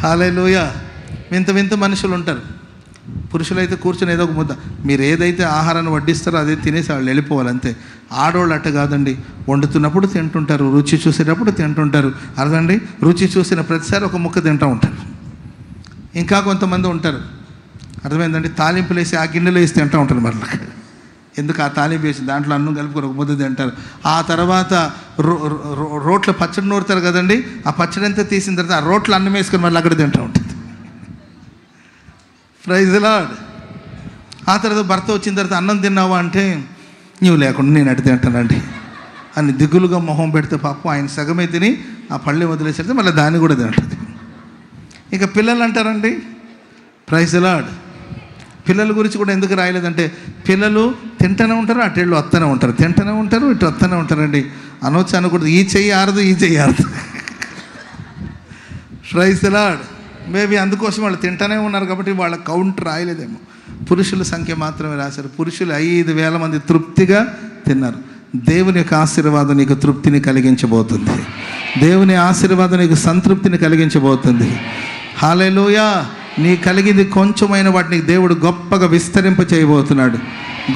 హల్లెలూయా. వింత మనుషులు ఉంటారు. పురుషులైతే కూర్చొని ఏదో ఒక ముద్ద, మీరు ఏదైతే ఆహారాన్ని వడ్డిస్తారో అదే తినేసి వాళ్ళు వెళ్ళిపోవాలి అంతే. ఆడవాళ్ళు అట్ట కాదండి, వండుతున్నప్పుడు తింటుంటారు, రుచి చూసేటప్పుడు తింటుంటారు. అర్థండి, రుచి చూసిన ప్రతిసారి ఒక ముక్క తింటూ ఉంటారు. ఇంకా కొంతమంది ఉంటారు, అర్థమైందండి, తాలింపులు వేసి ఆ గిన్నెలో వేసి తింటూ ఉంటారు. మళ్ళీ ఎందుకు ఆ తాలింపు వేసి దాంట్లో అన్నం కలుపుకొని ఒక ముద్ద తింటారు. ఆ తర్వాత రోట్లో పచ్చడి నూరుతారు కదండి, ఆ పచ్చడి అంతా తీసిన తర్వాత ఆ రోట్లో అన్నం వేసుకొని మళ్ళీ అక్కడ తింటూ ఉంటుంది. Praise the Lord. ఆ తర్వాత భర్త వచ్చిన తర్వాత అన్నం తిన్నావా అంటే, నీవు లేకుండా నేను అడిగి తింటానండి అని దిగులుగా మొహం పెడితే పాపం ఆయన సగమే తిని ఆ పళ్ళె వదిలేసేస్తే మళ్ళీ దాన్ని కూడా తింటుంది. ఇక పిల్లలు అంటారండి, ప్రైజ్ ది లార్డ్. పిల్లల గురించి కూడా ఎందుకు రాయలేదంటే, పిల్లలు తింటూనే ఉంటారు, అటు ఇళ్ళు వస్తూనే ఉంటారు, తింటూనే ఉంటారు, ఇటు వస్తూనే ఉంటారండి. అనొచ్చు అనకూడదు, ఈ చెయ్యి ఆరదు ఈ చెయ్యి ఆరదు. Praise the Lord. మేబీ అందుకోసం వాళ్ళు తింటూనే ఉన్నారు కాబట్టి వాళ్ళ కౌంట్ రాయలేదేమో. పురుషుల సంఖ్య మాత్రమే రాశారు. పురుషులు 5,000 మంది తృప్తిగా తిన్నారు. దేవుని యొక్క ఆశీర్వాదం నీకు తృప్తిని కలిగించబోతుంది. దేవుని ఆశీర్వాదం నీకు సంతృప్తిని కలిగించబోతుంది. హల్లెలూయా. నీ కలిగింది కొంచెమైన వాటిని దేవుడు గొప్పగా విస్తరింప చేయబోతున్నాడు.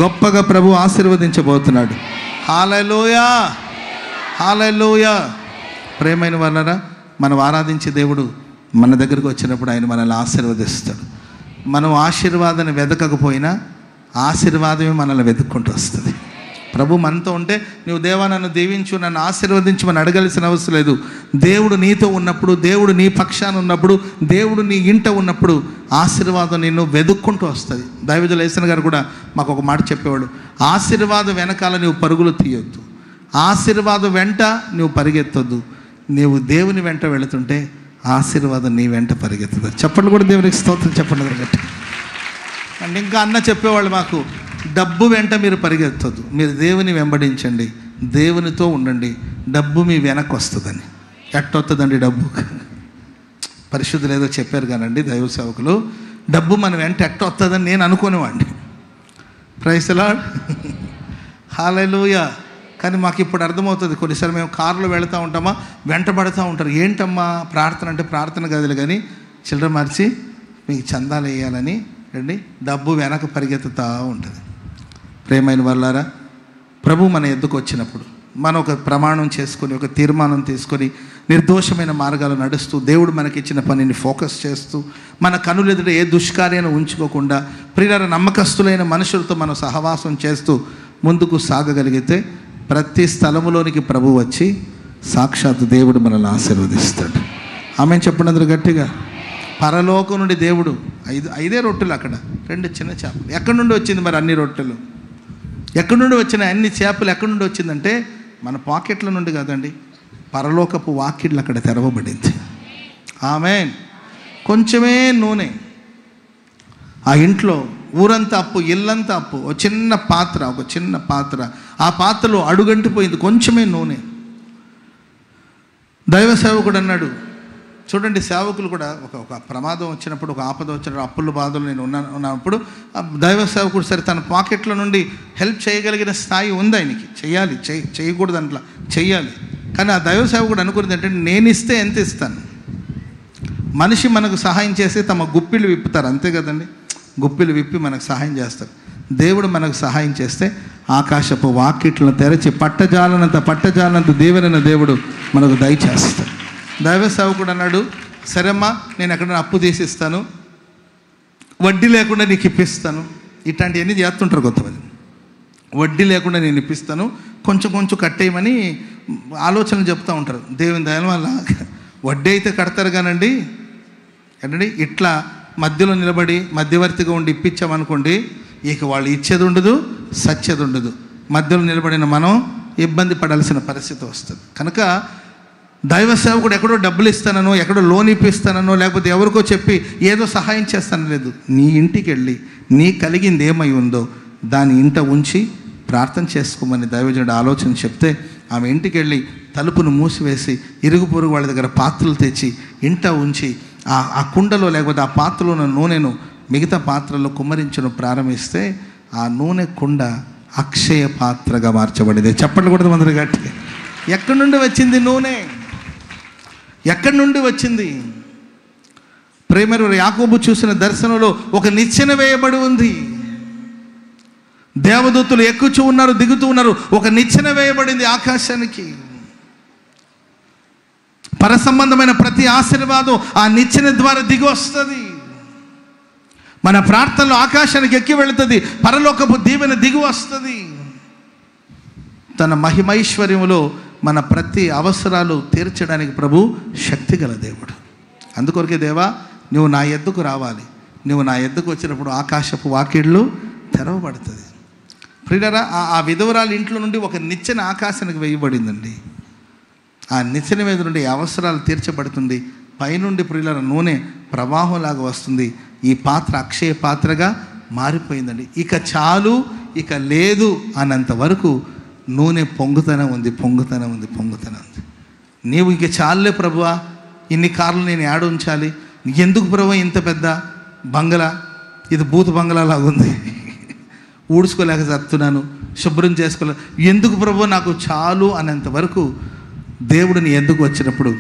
గొప్పగా ప్రభు ఆశీర్వదించబోతున్నాడు. హల్లెలూయా, హల్లెలూయా. ప్రేమైన వాళ్ళరా, మనం ఆరాధించే దేవుడు మన దగ్గరకు వచ్చినప్పుడు ఆయన మనల్ని ఆశీర్వదిస్తాడు. మనం ఆశీర్వాదాన్ని వెతకకపోయినా ఆశీర్వాదమే మనల్ని వెతుక్కుంటూ వస్తుంది. ప్రభు మనతో ఉంటే నువ్వు దేవా నన్ను దీవించు, నన్ను ఆశీర్వదించు అని అడగాల్సిన అవసరం లేదు. దేవుడు నీతో ఉన్నప్పుడు, దేవుడు నీ పక్షాన ఉన్నప్పుడు, దేవుడు నీ ఇంట ఉన్నప్పుడు ఆశీర్వాదం నిన్ను వెతుక్కుంటూ వస్తుంది. దైవజనులు యేసన్ గారు కూడా మాకు ఒక మాట చెప్పేవాడు, ఆశీర్వాదం వెనకాల నువ్వు పరుగులు తీయొద్దు, ఆశీర్వాదం వెంట నువ్వు పరిగెత్తొద్దు. నీవు దేవుని వెంట వెళుతుంటే ఆశీర్వాదం నీ వెంట పరిగెత్తుతుంది. చెప్పండి కూడా దేవునికి స్తోత్రం చెప్పండి గట్టి. అండ్ ఇంకా అన్న చెప్పేవాళ్ళు మాకు, డబ్బు వెంట మీరు పరిగెత్తొద్దు, మీరు దేవుని వెంబడించండి, దేవునితో ఉండండి, డబ్బు మీ వెనక్కి వస్తుందని. ఎట్టొస్తుందండి డబ్బు? పరిశుద్ధులు ఏదో చెప్పారు కానండి దైవ సేవకులు, డబ్బు మన వెంట ఎట్టొస్తుందని నేను అనుకునేవాడిని. Praise the Lord. హల్లెలూయా. కానీ మాకు ఇప్పుడు అర్థమవుతుంది. కొన్నిసార్లు మేము కారులో వెళుతూ ఉంటామా, వెంటబడుతూ ఉంటారు. ఏంటమ్మా ప్రార్థన అంటే, ప్రార్థన గదులు కానీ చిల్లర మార్చి మీకు చందాలు వేయాలని రండి, డబ్బు వెనక పరిగెత్తుతూ ఉంటుంది. ప్రేమైన వాళ్ళారా, ప్రభు మన ఎద్దుకు వచ్చినప్పుడు మనం ఒక ప్రమాణం చేసుకొని, ఒక తీర్మానం తీసుకొని నిర్దోషమైన మార్గాలు నడుస్తూ, దేవుడు మనకిచ్చిన పనిని ఫోకస్ చేస్తూ, మన కనులు ఎదుట ఏ దుష్కార్యాన్ని ఉంచుకోకుండా ప్రియులారా నమ్మకస్తులైన మనుషులతో మనం సహవాసం చేస్తూ ముందుకు సాగగలిగితే ప్రతి స్థలములోనికి ప్రభు వచ్చి సాక్షాత్ దేవుడు మనల్ని ఆశీర్వదిస్తాడు. ఆమెను చెప్పినందుకు గట్టిగా. పరలోకం నుండి దేవుడు 5 రొట్టెలు, అక్కడ 2 చిన్న చేపలు. ఎక్కడి నుండి వచ్చింది మరి అన్ని రొట్టెలు? ఎక్కడి నుండి వచ్చిన అన్ని చేపలు ఎక్కడి నుండి వచ్చిందంటే మన పాకెట్ల నుండి కాదండి, పరలోకపు వాకిళ్ళు అక్కడ తెరవబడింది. ఆమేన్. కొంచెమే నూనె, ఆ ఇంట్లో ఊరంతా అప్పు, ఇల్లంతా అప్పు, ఒక చిన్న పాత్ర, ఆ పాత్రలో అడుగంటిపోయింది కొంచెమే నూనె. దైవ సేవకుడు అన్నాడు, చూడండి సేవకులు కూడా ఒక ప్రమాదం వచ్చినప్పుడు, ఒక ఆపద వచ్చినప్పుడు, అప్పుల బాధలు నేను ఉన్నప్పుడు దైవ సేవకుడు సరే తన పాకెట్ల నుండి హెల్ప్ చేయగలిగిన స్థాయి ఉంది ఆయనకి, చెయ్యాలి, చేయకూడదు అట్లా చెయ్యాలి. కానీ ఆ దైవ సేవకుడు అనుకున్నది ఏంటంటే, నేను ఇస్తే ఎంత ఇస్తాను. మనిషి మనకు సహాయం చేసి తమ గుప్పిళ్ళు విప్పుతారు, అంతే కదండి, గుప్పిళ్ళు విప్పి మనకు సహాయం చేస్తారు. దేవుడు మనకు సహాయం చేస్తే ఆకాశపు వాకిట్లను తెరచి పట్టజాలనంత దీవెనైన దేవుడు మనకు దయచేస్తాడు. దైవ సేవకుడు అన్నాడు, సరేమ్మా నేను ఎక్కడైనా అప్పు తీసిస్తాను, వడ్డీ లేకుండా నీకు ఇప్పిస్తాను. ఇట్లాంటివన్నీ చేస్తుంటారు కొంతమంది. వడ్డీ లేకుండా నేను ఇప్పిస్తాను, కొంచెం కట్టేయమని ఆలోచనలు చెప్తూ ఉంటారు. దేవుని దయ వల్ల వడ్డీ అయితే కడతారు కానండి, ఏంటండి ఇట్లా మధ్యలో నిలబడి మధ్యవర్తిగా ఉండి ఇప్పించామనుకోండి, ఇక వాళ్ళు ఇచ్చేది ఉండదు, సచ్చేది ఉండదు. మధ్యలో నిలబడిన మనం ఇబ్బంది పడాల్సిన పరిస్థితి వస్తుంది. కనుక దైవ సేవకుడు ఎక్కడో డబ్బులు ఇస్తానో, ఎక్కడో లోన్ ఇప్పిస్తానో, లేకపోతే ఎవరికో చెప్పి ఏదో సహాయం చేస్తానో లేదు. నీ ఇంటికి వెళ్ళి నీ కలిగింది ఏమై ఉందో దాని ఇంట ఉంచి ప్రార్థన చేసుకోమని దైవజనుడు ఆలోచన చెప్తే, ఆమె ఇంటికి వెళ్ళి తలుపును మూసివేసి ఇరుగు పొరుగు వాళ్ళ దగ్గర పాత్రలు తెచ్చి ఇంట ఉంచి ఆ కుండలో లేకపోతే ఆ పాత్రలో ఉన్న నూనెను మిగతా పాత్రల్లో కుమ్మరించడం ప్రారంభిస్తే ఆ నూనె కుండ అక్షయ పాత్రగా మార్చబడింది. చెప్పండి కూడా అందరూ గట్టి. ఎక్కడి నుండి వచ్చింది నూనె? ఎక్కడి నుండి వచ్చింది? ప్రేమరు యాకోబు చూసిన దర్శనంలో ఒక నిచ్చెన వేయబడి ఉంది. దేవదూతలు ఎక్కుచూ ఉన్నారు, దిగుతూ ఉన్నారు. ఒక నిచ్చెన వేయబడింది ఆకాశానికి. పరసంబంధమైన ప్రతి ఆశీర్వాదం ఆ నిచ్చెన ద్వారా దిగి వస్తుంది. మన ప్రార్థనలో ఆకాశానికి ఎక్కి వెళుతుంది, పరలోకపు దీవెన దిగి వస్తుంది. తన మహిమైశ్వర్యములో మన ప్రతి అవసరాలు తీర్చడానికి ప్రభు శక్తి గల దేవుడు. అందుకొరకే దేవా, నువ్వు నా యొద్దకు రావాలి. నువ్వు నా యొద్దకు వచ్చినప్పుడు ఆకాశపు వాకిళ్ళు తెరవబడుతుంది. ప్రియులారా, ఆ విధవరాలు ఇంట్లో నుండి ఒక నిచ్చెన ఆకాశానికి వేయబడిందండి. ఆ నిచ్చెన మీద నుండి అవసరాలు తీర్చబడుతుంది. పైనుండి ప్రియులారా నూనె ప్రవాహంలాగా వస్తుంది. ఈ పాత్ర అక్షయ పాత్రగా మారిపోయిందండి. ఇక చాలు, ఇక లేదు అన్నంత వరకు నూనె పొంగుతూనే ఉంది. నీవు ఇక చాలులే ప్రభువా, ఇన్ని కార్లు నేను యాడ ఉంచాలి, ఎందుకు ప్రభువా ఇంత పెద్ద బంగళా, ఇది బూత్ బంగళా లాగుంది, ఊడ్చుకోలేక చస్తున్నాను, శుభ్రం చేసుకోలే, ఎందుకు ప్రభువా నాకు చాలు అనేంత వరకు దేవుడిని ఎందుకు వచ్చినప్పుడు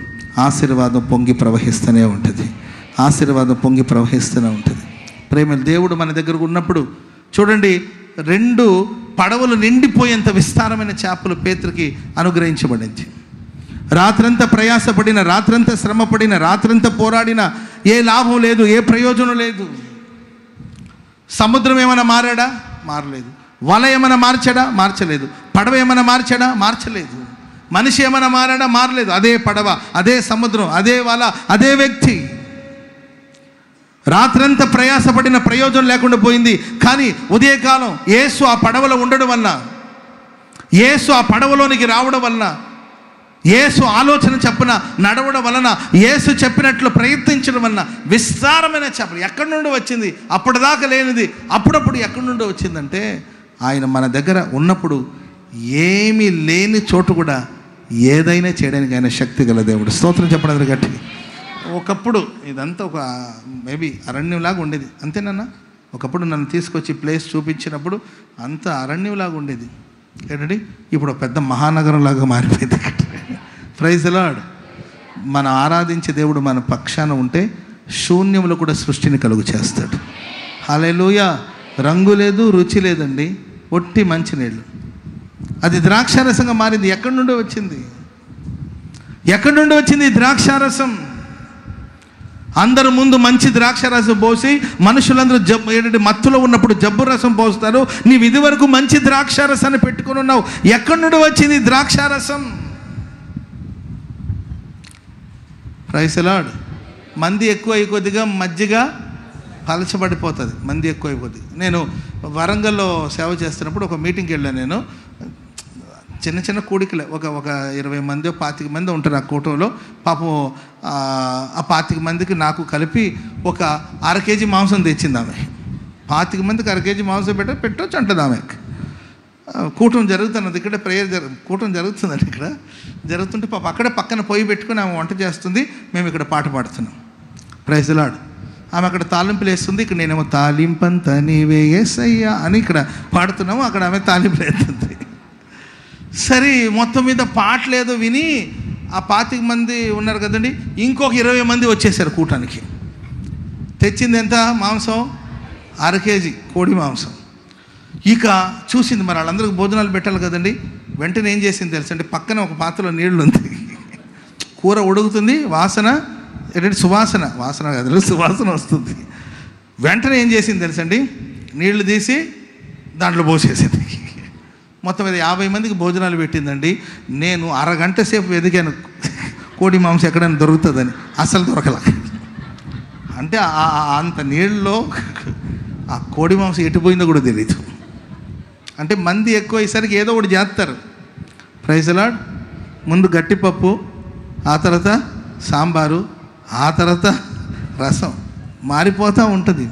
ఆశీర్వాదం పొంగి ప్రవహిస్తూనే ఉంటుంది. ప్రేమ దేవుడు మన దగ్గరకు ఉన్నప్పుడు చూడండి, 2 పడవలు నిండిపోయేంత విస్తారమైన చేపలు పేతురుకి అనుగ్రహించబడింది. రాత్రంతా ప్రయాసపడిన, రాత్రంతా శ్రమపడిన, రాత్రంతా పోరాడిన ఏ లాభం లేదు, ఏ ప్రయోజనం లేదు. సముద్రం ఏమైనా మారాడా? మారలేదు. వల ఏమైనా మార్చాడా? మార్చలేదు. పడవ ఏమైనా మార్చాడా? మార్చలేదు. మనిషి ఏమైనా మారాడా? మారలేదు. అదే పడవ, అదే సముద్రం, అదే వల, అదే వ్యక్తి. రాత్రంతా ప్రయాసపడిన ప్రయోజనం లేకుండా పోయింది. కానీ ఉదయకాలం యేసు ఆ పడవలో ఉండడం వల్ల, యేసు ఆ పడవలోనికి రావడం వలన, యేసు ఆలోచన చప్పున నడవడం వలన, యేసు చెప్పినట్లు ప్రయత్నించడం వలన విస్తారమైన చేపలు ఎక్కడి నుండి వచ్చింది? అప్పటిదాకా లేనిది అప్పుడప్పుడు ఎక్కడి నుండి వచ్చిందంటే, ఆయన మన దగ్గర ఉన్నప్పుడు ఏమీ లేని చోటు కూడా ఏదైనా చేయడానికి ఆయన శక్తి గల దేవుడు. స్తోత్రం చెప్పడం గట్టి. ఒకప్పుడు ఇదంతా ఒక మేబీ అరణ్యంలాగా ఉండేది, అంతేనన్నా? ఒకప్పుడు నన్ను తీసుకొచ్చి ప్లేస్ చూపించినప్పుడు అంత అరణ్యంలాగా ఉండేది ఏంటండి. ఇప్పుడు పెద్ద మహానగరం లాగా మారిపోయింది. Praise the Lord. మనం ఆరాధించే దేవుడు మన పక్షాన ఉంటే శూన్యములో కూడా సృష్టిని కలుగు చేస్తాడు. హల్లెలూయా. రంగు లేదు, రుచి లేదండి, ఒట్టి మంచినీళ్ళు. అది ద్రాక్షారసంగా మారింది. ఎక్కడి నుండి వచ్చింది ఈ ద్రాక్షారసం? అందరు ముందు మంచి ద్రాక్షారసం పోసి మనుషులందరూ ఏంటంటే మత్తులో ఉన్నప్పుడు జబ్బు రసం పోస్తారు. నీవు ఇది వరకు మంచి ద్రాక్షారసాన్ని పెట్టుకుని ఉన్నావు. ఎక్కడి నుండి వచ్చింది ద్రాక్షారసం? Praise the Lord. మంది ఎక్కువ కొద్దిగా మజ్జిగ పలచబడిపోతుంది. మంది ఎక్కువ అయిపోతుంది. నేను వరంగల్లో సేవ చేస్తున్నప్పుడు ఒక మీటింగ్కి వెళ్ళాను. నేను చిన్న కూడికలే, ఒక 20 మంది 25 మంది ఉంటారు ఆ కూటంలో. పాపం ఆ 25 మందికి నాకు కలిపి ఒక 1/2 కేజీ మాంసం తెచ్చింది ఆమె. 25 మందికి 1/2 కేజీ మాంసం పెట్టొచ్చు అంటుంది ఆమె. కూటం జరుగుతున్నది ఇక్కడ, కూటం జరుగుతుందండి. ఇక్కడ జరుగుతుంటే పాప అక్కడే పక్కన పొయ్యి పెట్టుకుని ఆమె వంట చేస్తుంది, మేము ఇక్కడ పాట పాడుతున్నాం. Praise the lord. ఆమె అక్కడ తాలింపులు వేస్తుంది, ఇక్కడ నేనేమో తాలింపంత నీవే యేసయ్యా అని ఇక్కడ పాడుతున్నాము, అక్కడ ఆమె తాలింపులు వేస్తుంది. సరే, మొత్తం మీద పాటలు ఏదో విని ఆ 25 మంది ఉన్నారు కదండి, ఇంకొక 20 మంది వచ్చేసారు కూటానికి. తెచ్చింది ఎంత మాంసం? 1/2 కేజీ కోడి మాంసం. ఇక చూసింది, మరి వాళ్ళందరికీ భోజనాలు పెట్టాలి కదండి. వెంటనే ఏం చేసింది తెలుసండి, పక్కన ఒక పాత్రలో నీళ్లు ఉంది, కూర ఉడుకుతుంది, వాసన ఏంటంటే వాసన కాదు, సువాసన వస్తుంది. వెంటనే ఏం చేసింది తెలుసండి, నీళ్లు తీసి దాంట్లో పోసేసింది. మొత్తం మీద 50 మందికి భోజనాలు పెట్టిందండి. నేను 1/2 గంట సేపు వెతికాను కోడి మాంసం ఎక్కడైనా దొరుకుతుందని, అసలు దొరకల. అంటే అంత నీళ్ళలో ఆ కోడి మాంసం ఎటుపోయిందో కూడా తెలియదు. అంటే మంది ఎక్కువ అయ్యేసరికి ఏదో ఒకటి చేస్తారు. Praise the Lord. ముందు గట్టిపప్పు, ఆ తర్వాత సాంబారు, ఆ తర్వాత రసం మారిపోతూ ఉంటుంది.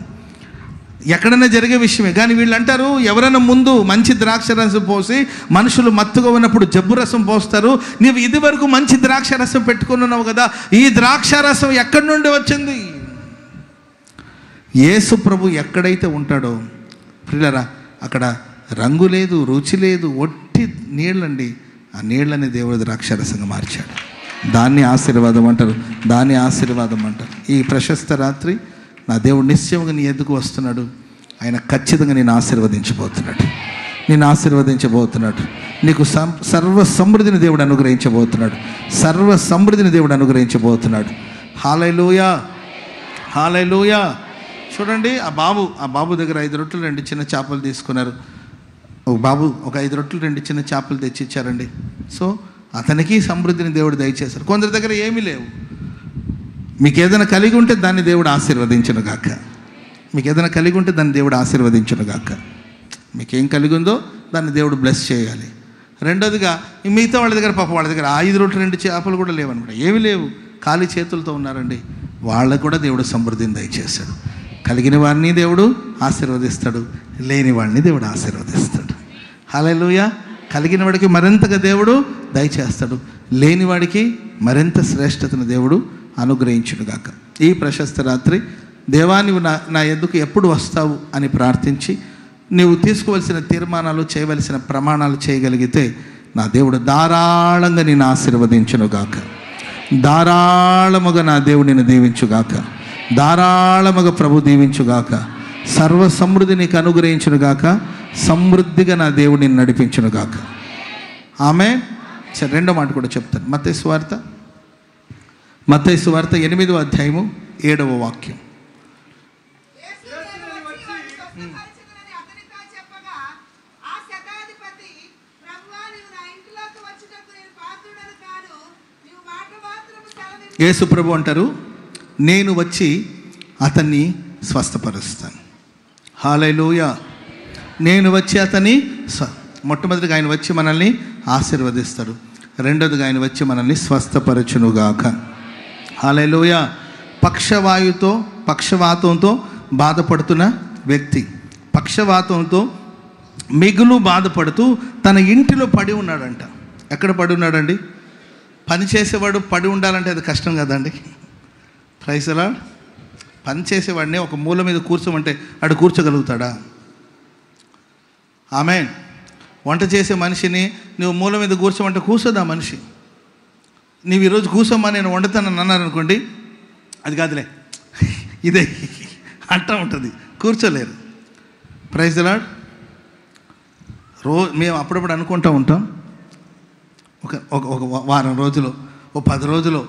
ఎక్కడైనా జరిగే విషయమే. కానీ వీళ్ళు అంటారు, ఎవరైనా ముందు మంచి ద్రాక్ష రసం పోసి మనుషులు మత్తుగా ఉన్నప్పుడు జబ్బు రసం పోస్తారు. నీవు ఇది వరకు మంచి ద్రాక్ష రసం పెట్టుకుని ఉన్నావు కదా, ఈ ద్రాక్ష రసం ఎక్కడి నుండి వచ్చింది? యేసు ప్రభు ఎక్కడైతే ఉంటాడో ప్రియులారా, అక్కడ రంగు లేదు, రుచి లేదు, ఒట్టి నీళ్ళండి. ఆ నీళ్ళని దేవుడు ద్రాక్షారసంగా మార్చాడు. దాన్ని ఆశీర్వాదం అంటారు. ఈ ప్రశస్త రాత్రి నా దేవుడు నిశ్చయంగా నీ ఎద్దుకు వస్తున్నాడు. ఆయన ఖచ్చితంగా నేను ఆశీర్వదించబోతున్నాడు. నీకు సర్వ సమృద్ధిని దేవుడు అనుగ్రహించబోతున్నాడు. హల్లెలూయా. చూడండి, ఆ బాబు దగ్గర 5 రొట్టెలు 2 చిన్న చేపలు తీసుకున్నారు. ఒక 5 రొట్టెలు 2 చిన్న చేపలు తెచ్చిచ్చారండి. సో అతనికి సమృద్ధిని దేవుడు దయచేశారు. కొందరి దగ్గర ఏమీ లేవు. మీకు ఏదైనా కలిగి ఉంటే దాన్ని దేవుడు ఆశీర్వదించును గాక. మీకు ఏదైనా కలిగి ఉంటే దాన్ని దేవుడు ఆశీర్వదించును గాక. మీకేం కలిగి ఉందో దాన్ని దేవుడు బ్లెస్ చేయాలి. రెండోదిగా మిగతా వాళ్ళ దగ్గర వాళ్ళ దగ్గర 5 రొట్టెలు 2 చేపలు కూడా లేవన్నమాట. ఏమీ లేవు, ఖాళీ చేతులతో ఉన్నారండి. వాళ్ళకు కూడా దేవుడు సమృద్ధిని దయచేశాడు. కలిగిన వాడిని దేవుడు ఆశీర్వదిస్తాడు, లేని వాడిని దేవుడు ఆశీర్వదిస్తాడు. హల్లెలూయా. కలిగిన వాడికి మరింతగా దేవుడు దయచేస్తాడు, లేని వాడికి మరింత శ్రేష్టతను దేవుడు అనుగ్రహించునుగాక. ఈ ప్రశస్త రాత్రి దేవా, నువ్వు నా ఎద్దుకు ఎప్పుడు వస్తావు అని ప్రార్థించి నీవు తీసుకోవలసిన తీర్మానాలు, చేయవలసిన ప్రమాణాలు చేయగలిగితే నా దేవుడు ధారాళంగా నేను ఆశీర్వదించునుగాక. ధారాళముగా నా దేవుడు నిన్ను దీవించుగాక. ధారాళముగా ప్రభు దీవించుగాక. సర్వ సమృద్ధి నీకు అనుగ్రహించునుగాక. సమృద్ధిగా నా దేవుడు నిన్ను నడిపించునుగాక. ఆమేన్. సరే, రెండో మాట కూడా చెప్తాను. మత్తయి సువార్త 8వ అధ్యాయము 7వ వాక్యం. యేసు ప్రభు అంటారు, నేను వచ్చి అతన్ని స్వస్థపరుస్తాను. హల్లెలూయా. నేను వచ్చి అతన్ని మొట్టమొదటిగా ఆయన వచ్చి మనల్ని ఆశీర్వదిస్తాడు. రెండోదిగా ఆయన వచ్చి మనల్ని స్వస్థపరచునుగాక. హల్లెలూయా. పక్షవాతంతో బాధపడుతున్న వ్యక్తి, పక్షవాతంతో మిగులు బాధపడుతూ తన ఇంటిలో పడి ఉన్నాడంట. ఎక్కడ పడి ఉన్నాడండి? పని చేసేవాడు పడి ఉండాలంటే అది కష్టం కదండి. Praise the Lord. పని చేసేవాడిని ఒక మూల మీద కూర్చోమంటే ఆడు కూర్చోగలుగుతాడా? ఆమేన్. వంట చేసే మనిషిని నువ్వు మూల మీద కూర్చోమంటే కూర్చోదా మనిషి? నీవు ఈరోజు కూర్చోమ్మా నేను వండుతానని అన్నారు అనుకోండి, అది కాదులే ఇదే అంటూ ఉంటుంది, కూర్చోలేరు. Praise the lord. మేము అప్పుడప్పుడు అనుకుంటూ ఉంటాం, ఒక వారం రోజులు, 10 రోజులు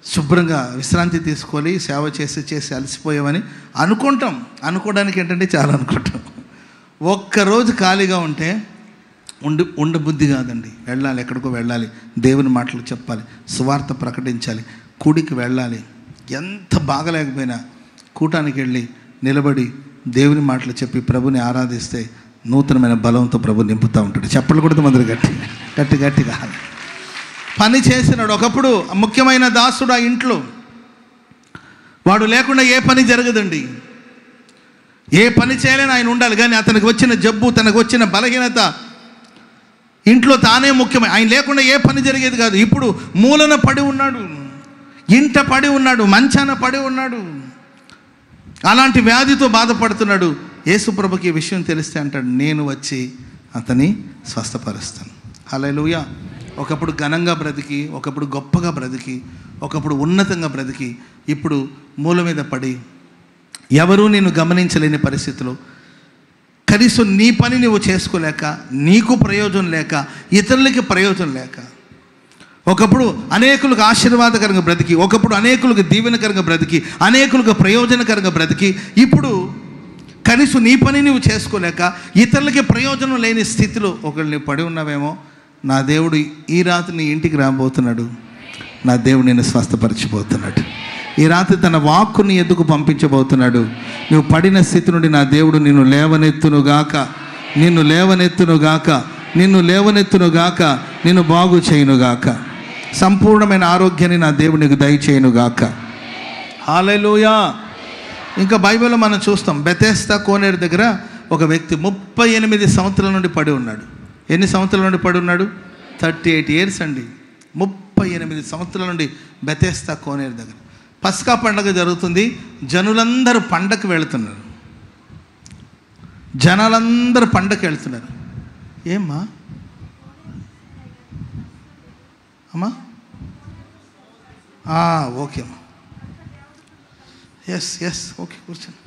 శుభ్రంగా విశ్రాంతి తీసుకొని సేవ చేసి అలసిపోయామని అనుకుంటాం. అనుకోవడానికి ఏంటంటే చాలా అనుకుంటాం. ఒక్కరోజు ఖాళీగా ఉంటే ఉండబుద్ధి కాదండి. వెళ్ళాలి, ఎక్కడికో వెళ్ళాలి, దేవుని మాటలు చెప్పాలి, సువార్త ప్రకటించాలి, కూడికి వెళ్ళాలి. ఎంత బాగలేకపోయినా కూటానికి వెళ్ళి నిలబడి దేవుని మాటలు చెప్పి ప్రభుని ఆరాధిస్తే నూతనమైన బలంతో ప్రభు నింపుతూ ఉంటాడు. చెప్పలు కూడా మొదలు గట్టిగా పని చేసినాడు. ఒకప్పుడు ముఖ్యమైన దాసుడు ఆ ఇంట్లో, వాడు లేకుండా ఏ పని జరగదండి. ఏ పని చేయలేని ఆయన ఉండాలి. కానీ అతనికి వచ్చిన జబ్బు, తనకు వచ్చిన బలహీనత, ఇంట్లో తానే ముఖ్యమైన, ఆయన లేకుండా ఏ పని జరిగేది కాదు. ఇప్పుడు మూలన పడి ఉన్నాడు, ఇంట పడి ఉన్నాడు, మంచాన పడి ఉన్నాడు, అలాంటి వ్యాధితో బాధపడుతున్నాడు. యేసుప్రభుకి ఈ విషయం తెలిస్తే అంటాడు, నేను వచ్చి అతని స్వస్థపరుస్తాను. హల్లెలూయా. ఒకప్పుడు ఘనంగా బ్రతికి, ఒకప్పుడు గొప్పగా బ్రతికి, ఒకప్పుడు ఉన్నతంగా బ్రతికి, ఇప్పుడు మూల మీద పడి ఎవరూ నేను గమనించలేని పరిస్థితిలో, కనీసం నీ పని నువ్వు చేసుకోలేక, నీకు ప్రయోజనం లేక, ఇతరులకి ప్రయోజనం లేక, ఒకప్పుడు అనేకులకు ఆశీర్వాదకరంగా బ్రతికి, ఒకప్పుడు అనేకులకు దీవెనకరంగా బ్రతికి, అనేకులకు ప్రయోజనకరంగా బ్రతికి, ఇప్పుడు కనీసం నీ పని నువ్వు చేసుకోలేక ఇతరులకి ప్రయోజనం లేని స్థితిలో ఒకరిని పడి ఉన్నావేమో. నా దేవుడు ఈ రాత్రి నీ ఇంటికి రాబోతున్నాడు. నా దేవుడు నిన్ను స్వస్థపరచబోతున్నాడు. ఈ రాత్రి తన వాక్కుని ఎద్దుకు పంపించబోతున్నాడు. నువ్వు పడిన స్థితి నుండి నా దేవుడు నిన్ను లేవనెత్తునుగాక, నిన్ను లేవనెత్తునుగాక, నిన్ను లేవనెత్తునుగాక, నిన్ను బాగు చేయునుగాక. సంపూర్ణమైన ఆరోగ్యాన్ని నా దేవుడు నీకు దయచేయునుగాక. హల్లెలూయా. ఇంకా బైబిల్లో మనం చూస్తాం, బెతెస్దా కోనేరు దగ్గర ఒక వ్యక్తి 38 సంవత్సరాల నుండి పడి ఉన్నాడు. ఎన్ని సంవత్సరాల నుండి పడి ఉన్నాడు? 38 years అండి. 38 సంవత్సరాల నుండి బెతెస్దా కోనేరు దగ్గర పస్కా పండగ జరుగుతుంది. జనులందరూ పండగకు వెళుతున్నారు. జనాలందరూ పండగకి వెళ్తున్నారు. ఏమ్మా అమ్మా? ఓకే అమ్మా, ఎస్ ఓకే, కూర్చోండి.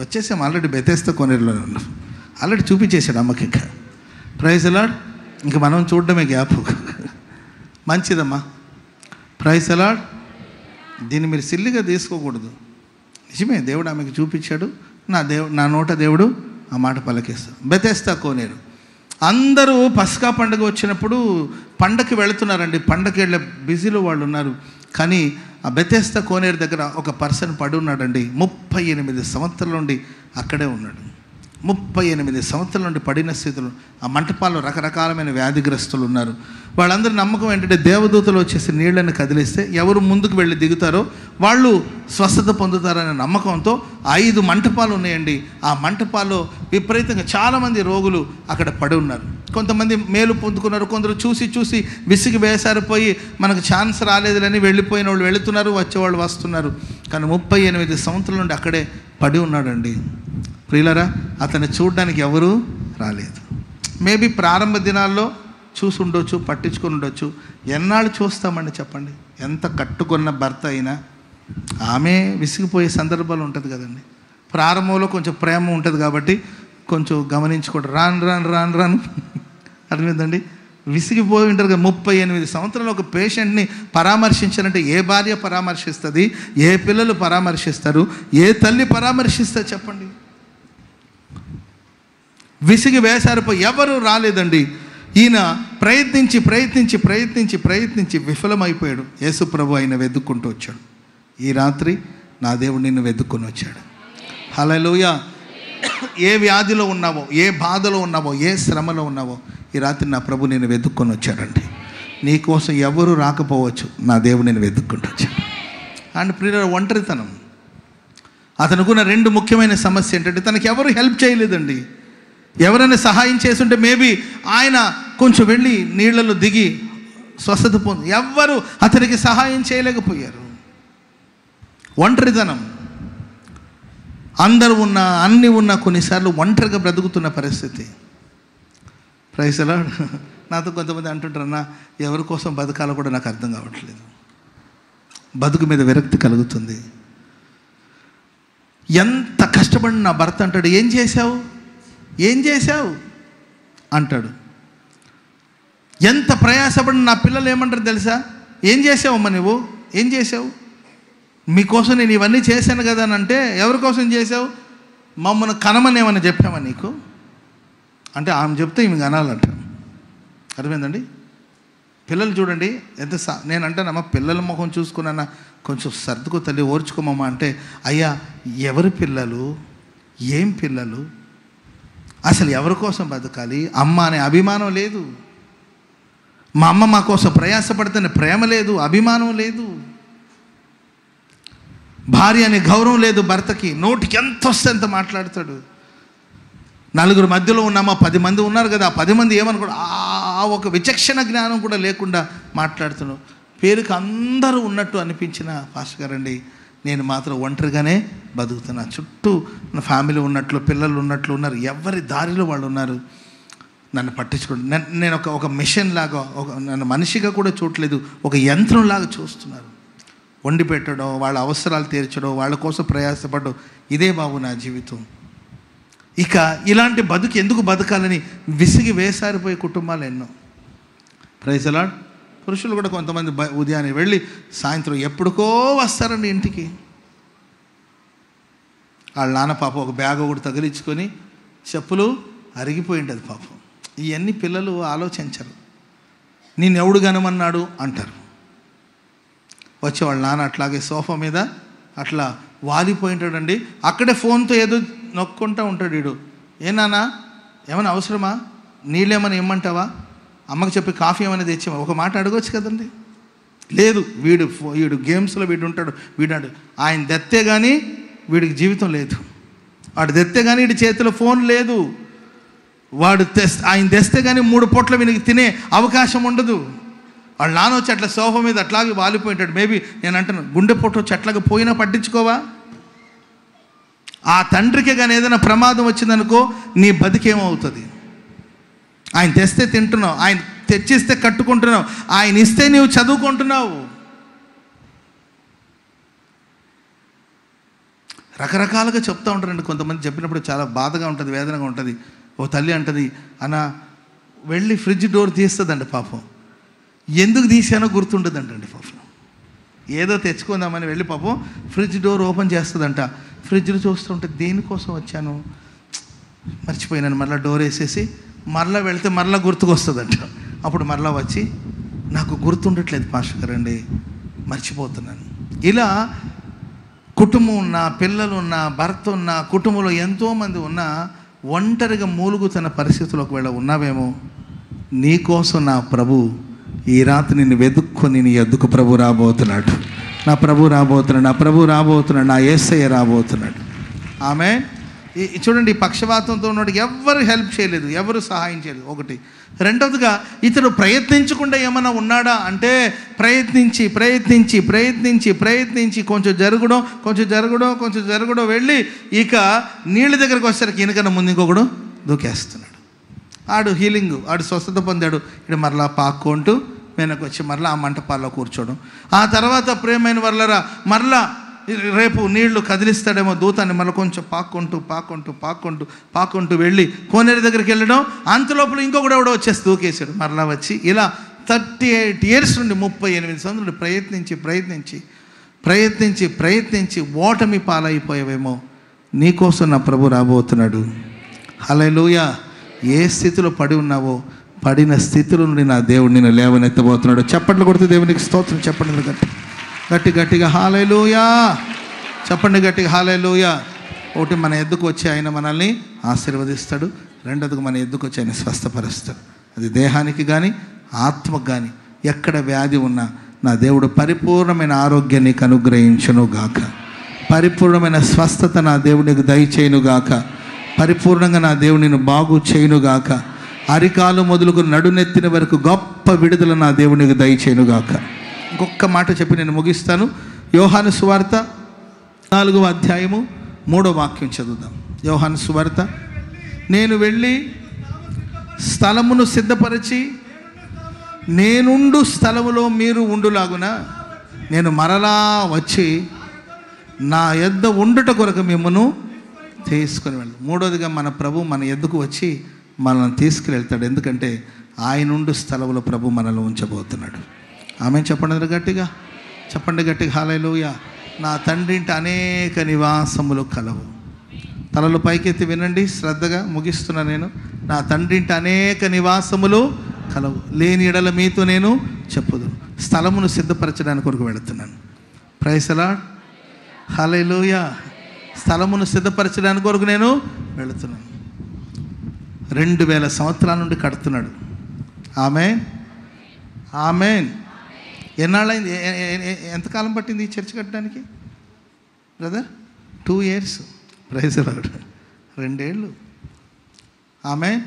వచ్చేసాం ఆల్రెడీ. బెతెస్దా కోనేరులో ఉన్నాం ఆల్రెడీ, చూపించేశాడు అమ్మకి. ఇంకా ప్రైజ్ ది లార్డ్. ఇంక మనం చూడడమే గ్యాప్. మంచిదమ్మా. Praise the Lord. దీన్ని మీరు సిల్లిగా తీసుకోకూడదు. నిజమే, దేవుడు ఆమెకు చూపించాడు, నా నోట దేవుడు ఆ మాట పలికిస్తాడు. బెతెస్దా కోనేరు. అందరూ పస్కా పండుగ వచ్చినప్పుడు పండగకి వెళుతున్నారండి. పండగకి వెళ్ళే బిజీలో వాళ్ళు ఉన్నారు. కానీ ఆ బెతెస్దా కోనేరు దగ్గర ఒక పర్సన్ పడి ఉన్నాడండి. 38 సంవత్సరాల నుండి అక్కడే ఉన్నాడు. 38 సంవత్సరాల నుండి పడిన స్థితిలో ఆ మంటపాల్లో రకరకాలమైన వ్యాధిగ్రస్తులు ఉన్నారు. వాళ్ళందరి నమ్మకం ఏంటంటే దేవదూతలు వచ్చేసి నీళ్ళని కదిలిస్తే ఎవరు ముందుకు వెళ్ళి దిగుతారో వాళ్ళు స్వస్థత పొందుతారనే నమ్మకంతో 5 మంటపాలు ఉన్నాయండి. ఆ మంటపాల్లో విపరీతంగా చాలామంది రోగులు అక్కడ పడి ఉన్నారు. కొంతమంది మేలు పొందుకున్నారు, కొందరు చూసి విసిగి వేసారిపోయి మనకు ఛాన్స్ రాలేదులని వెళ్ళిపోయిన వాళ్ళు వెళుతున్నారు, వచ్చేవాళ్ళు వస్తున్నారు. కానీ 38 సంవత్సరాల నుండి అక్కడే పడి ఉన్నాడండి. ప్రియులరా, అతన్ని చూడడానికి ఎవరూ రాలేదు. మేబీ ప్రారంభ దినాల్లో చూసి ఉండొచ్చు, పట్టించుకొని ఉండొచ్చు. ఎన్నాళ్ళు చూస్తామండి చెప్పండి? ఎంత కట్టుకున్న భర్త అయినా ఆమె విసిగిపోయే సందర్భాలు ఉంటుంది కదండి. ప్రారంభంలో కొంచెం ప్రేమ ఉంటుంది కాబట్టి కొంచెం గమనించుకోండి. రాను అర్థమైందండి. విసిగిపోయి ఉంటారు కదా. 38 సంవత్సరాలు ఒక పేషెంట్ని పరామర్శించాలంటే ఏ భార్య పరామర్శిస్తుంది? ఏ పిల్లలు పరామర్శిస్తారు? ఏ తల్లి పరామర్శిస్తారు చెప్పండి? విసిగి వేసారిపోయి ఎవరు రాలేదండి. ఈయన ప్రయత్నించి విఫలమైపోయాడు. యేసు ప్రభు ఆయన వెతుక్కుంటూ వచ్చాడు. ఈ రాత్రి నా దేవుడు నిన్ను వెతుక్కొని వచ్చాడు. హల్లెలూయా. ఏ వ్యాధిలో ఉన్నావో, ఏ బాధలో ఉన్నావో, ఏ శ్రమలో ఉన్నావో, ఈ రాత్రి నా ప్రభు నిన్ను వెతుక్కొని వచ్చాడండి. నీ కోసం ఎవరు రాకపోవచ్చు, నా దేవుడు నిన్ను వెతుక్కుంటూ వచ్చాడు. అండ్ ప్రియుల ఒంటరితనం. అతనుకున్న 2 ముఖ్యమైన సమస్య ఏంటంటే తనకి ఎవరు హెల్ప్ చేయలేదండి. ఎవరైనా సహాయం చేస్తుంటే మేబీ ఆయన కొంచెం వెళ్ళి నీళ్లలో దిగి స్వస్థత పొంది, ఎవ్వరు అతనికి సహాయం చేయలేకపోయారు. ఒంటరితనం. అందరూ ఉన్నా, అన్నీ ఉన్నా, కొన్నిసార్లు ఒంటరిగా బ్రతుకుతున్న పరిస్థితి. Praise the Lord. నాతో కొంతమంది అంటుంటారు, అన్న ఎవరి కోసం బతకాలో కూడా నాకు అర్థం కావట్లేదు, బతుకు మీద విరక్తి కలుగుతుంది. ఎంత కష్టపడిన నా భర్త అంటాడు, ఏం చేశావు అంటాడు. ఎంత ప్రయాసపడిన నా పిల్లలు ఏమంటారు తెలుసా? ఏం చేసావమ్మా నువ్వు, ఏం చేసావు? మీకోసం నేను ఇవన్నీ చేశాను కదా అని అంటే, ఎవరి కోసం చేసావు? మమ్మల్ని కనమని ఏమన్నా చెప్పామా నీకు అంటే ఆమె చెప్తే ఈమె కనాలంట. అర్థమైందండి? పిల్లలు చూడండి ఎంత నేను అంటానమ్మా, పిల్లల ముఖం చూసుకున్నా కొంచెం సర్దుకో తల్లి, ఓర్చుకోమమ్మా అంటే, అయ్యా ఎవరి పిల్లలు, ఏం పిల్లలు, అసలు ఎవరి కోసం బతకాలి? అమ్మ అనే అభిమానం లేదు. మా అమ్మ మా కోసం ప్రయాసపడితేనే ప్రేమ లేదు, అభిమానం లేదు. భార్య అనే గౌరవం లేదు భర్తకి. నోటికి ఎంత వస్తే ఎంత మాట్లాడతాడు. 4 మధ్యలో ఉన్నామా, 10 మంది ఉన్నారు కదా, 10 మంది ఏమనుకోడు, ఒక విచక్షణ జ్ఞానం కూడా లేకుండా మాట్లాడుతున్నాడు. పేరుకి అందరూ ఉన్నట్టు అనిపించిన పాస్టర్ గారండి, నేను మాత్రం ఒంటరిగానే బతుకుతున్నా. చుట్టూ నా ఫ్యామిలీ ఉన్నట్లు, పిల్లలు ఉన్నట్లు ఉన్నారు, ఎవరి దారిలో వాళ్ళు ఉన్నారు. నన్ను పట్టించుకోండి. నేను ఒక మిషన్ లాగా, నన్ను మనిషిగా కూడా చూడలేదు, ఒక యంత్రంలాగా చూస్తున్నారు. వండి పెట్టడం, వాళ్ళ అవసరాలు తీర్చడం, వాళ్ళ కోసం ప్రయాసపడడం, ఇదే బాబు నా జీవితం. ఇక ఇలాంటి బతుకు ఎందుకు బతకాలని విసిగి వేసారిపోయే కుటుంబాలు ఎన్నో. Praise the Lord. పురుషులు కూడా కొంతమంది ఉదయాన్నే వెళ్ళి సాయంత్రం ఎప్పుడుకో వస్తారండి ఇంటికి. వాళ్ళ నాన్న పాపం ఒక బ్యాగ్ ఒకటి తగిలించుకొని చెప్పులు అరిగిపోయి ఉంటుంది పాపం. ఇవన్నీ పిల్లలు ఆలోచించరు. నేను ఎవడు గనమన్నాడు అంటారు. వచ్చి వాళ్ళ నాన్న అట్లాగే సోఫా మీద అట్లా వాలిపోయి ఉంటాడండి. అక్కడే ఫోన్తో ఏదో నొక్కుంటూ ఉంటాడు. వీడు, ఏ నాన్న ఏమైనా అవసరమా, నీళ్ళేమైనా ఇమ్మంటావా, అమ్మకి చెప్పి కాఫీ ఏమైనా తెచ్చామా, ఒక మాట అడగవచ్చు కదండి. లేదు, వీడు గేమ్స్లో వీడు ఉంటాడు. వీడు ఆయన తెత్తే కానీ వీడికి జీవితం లేదు. వాడు తెత్తే కానీ వీడి చేతిలో ఫోన్ లేదు. ఆయన తెస్తే కానీ 3 పూట్ల వీనికి తినే అవకాశం ఉండదు. వాళ్ళ నాన్న వచ్చి అట్లా సోఫా మీద అట్లాగే వాలిపోయింటాడు. మేబీ నేను అంటాను, గుండె పొట్టు వచ్చి అట్లాగే పోయినా పట్టించుకోవా? ఆ తండ్రికి కానీ ఏదైనా ప్రమాదం వచ్చిందనుకో, నీ బతికేమవుతుంది? ఆయన తెస్తే తింటున్నావు, ఆయన తెచ్చిస్తే కట్టుకుంటున్నావు, ఆయన ఇస్తే నీవు చదువుకుంటున్నావు. రకరకాలుగా చెప్తూ ఉంటారండి. కొంతమంది చెప్పినప్పుడు చాలా బాధగా ఉంటుంది, వేదనగా ఉంటుంది. ఓ తల్లి అంటుంది, అన్న వెళ్ళి ఫ్రిడ్జ్ డోర్ తీస్తుందండి. పాపం ఎందుకు తీసానో గుర్తుండదంటండి. పాపం ఏదో తెచ్చుకుందామని వెళ్ళి పాపం ఫ్రిడ్జ్ డోర్ ఓపెన్ చేస్తుందంట. ఫ్రిడ్జ్లో చూస్తుంటే దేనికోసం వచ్చాను మర్చిపోయినాను. మరలా డోర్ వేసేసి మరలా వెళ్తే మరలా గుర్తుకొస్తుందంట. అప్పుడు మరలా వచ్చి నాకు గుర్తుండట్లేదు పాస్టర్ గారండి, మర్చిపోతున్నాను. ఇలా కుటుంబం ఉన్న, పిల్లలు ఉన్న, భర్త ఉన్న, కుటుంబంలో ఎంతోమంది ఉన్నా ఒంటరిగా మూలుగుతున్న పరిస్థితుల్లో ఒకవేళ ఉన్నావేమో, నీకోసం నా ప్రభు ఈ రాత్రి నిన్ను వెతుక్కొని నీ ఎద్దుకు ప్రభు రాబోతున్నాడు. నా ప్రభు రాబోతున్నాడు, నా ప్రభు రాబోతున్నాడు, నా యేసయ్య రాబోతున్నాడు. ఆమె చూడండి, ఈ పక్షవాతంతో ఉన్నాడు, ఎవరు హెల్ప్ చేయలేదు, ఎవరు సహాయం చేయలేదు. ఒకటి. రెండవదిగా ఇతడు ప్రయత్నించకుండా ఏమైనా ఉన్నాడా అంటే ప్రయత్నించి ప్రయత్నించి ప్రయత్నించి ప్రయత్నించి కొంచెం జరగడం వెళ్ళి ఇక నీళ్ళ దగ్గరకు వచ్చేసరికి ఈయనకన్నా ముందు ఇంకొకడు దూకేస్తున్నాడు. ఆడు హీలింగ్, ఆడు స్వస్థత పొందాడు. ఇక్కడ మరలా పాక్కుంటూ వెనక్కి వచ్చి మరలా ఆ మంటపాల్లో కూర్చోవడం. ఆ తర్వాత ప్రియమైన వాళ్ళరా మరలా రేపు నీళ్లు కదిలిస్తాడేమో దూతాన్ని మళ్ళీ కొంచెం పాక్కుంటూ వెళ్ళి కోనేరు దగ్గరికి వెళ్ళడం. అంతలోపల ఇంకొకడు ఎవడో వచ్చేసి దూకేశాడు. మరలా వచ్చి ఇలా 38 years నుండి 38 సంవత్సరాలు ప్రయత్నించి ఓటమి పాలైపోయావేమో, నీకోసం నా ప్రభు రాబోతున్నాడు. హల్లెలూయా. ఏ స్థితిలో పడి ఉన్నావో పడిన స్థితిలో నుండి నా దేవుడు నిన్ను లేవనెత్తబోతున్నాడు. చప్పట్లు కొడితే దేవునికి స్తోత్రం చెప్పండి గట్టిగా హల్లెలూయా చెప్పండి, గట్టిగా హల్లెలూయా. ఒకటి, మన ఎద్దుకు వచ్చి ఆయన మనల్ని ఆశీర్వదిస్తాడు. రెండోదిగా మన ఎద్దుకు వచ్చి ఆయన స్వస్థపరుస్తాడు. అది దేహానికి కానీ ఆత్మకు కానీ ఎక్కడ వ్యాధి ఉన్నా నా దేవుడు పరిపూర్ణమైన ఆరోగ్యాన్ని అనుగ్రహించును గాక, పరిపూర్ణమైన స్వస్థత నా దేవునికి దయచేయునుగాక, పరిపూర్ణంగా నా దేవునిని బాగు చేయునుగాక, అరికాలు మొదలుకు నడునెత్తిన వరకు గొప్ప విడుదల నా దేవునికి దయచేయునుగాక. ఇంకొక మాట చెప్పి నేను ముగిస్తాను. యోహాను సువార్త 4వ అధ్యాయము 3వ వాక్యం చదువుదాం. యోహాను సువార్త, నేను వెళ్ళి స్థలమును సిద్ధపరిచి నేనుండు స్థలములో మీరు ఉండులాగున నేను మరలా వచ్చి నా యొద్ద ఉండుట కొరకు మిమ్మను తీసుకుని వెళ్ళు. మూడోదిగా మన ప్రభు మన యొద్దకు వచ్చి మనల్ని తీసుకుని వెళ్తాడు. ఎందుకంటే ఆయన ఉండు స్థలంలో ప్రభు మనల్ని ఉంచబోతున్నాడు. ఆమె చెప్పండి గట్టిగా హల్లెలూయా. నా తండ్రి ఇంట అనేక నివాసములు కలవు. తలలు పైకెత్తి వినండి శ్రద్ధగా, ముగిస్తున్నా నేను. నా తండ్రి ఇంట అనేక నివాసములు కలవు, లేని ఎడల మీతో నేను చెప్పుదు. స్థలమును సిద్ధపరచడానికి కొరకు వెళుతున్నాను. Praise the Lord. హల్లెలూయా. స్థలమును సిద్ధపరచడానికి కొరకు నేను వెళుతున్నాను. 2000 సంవత్సరాల నుండి కడుతున్నాడు. ఆమేన్. ఎన్నాళ్ళైంది, ఎంతకాలం పట్టింది ఈ చర్చ్ కట్టడానికి brother? 2 years. Praise the Lord. 2 ఏళ్ళు. ఆమేన్.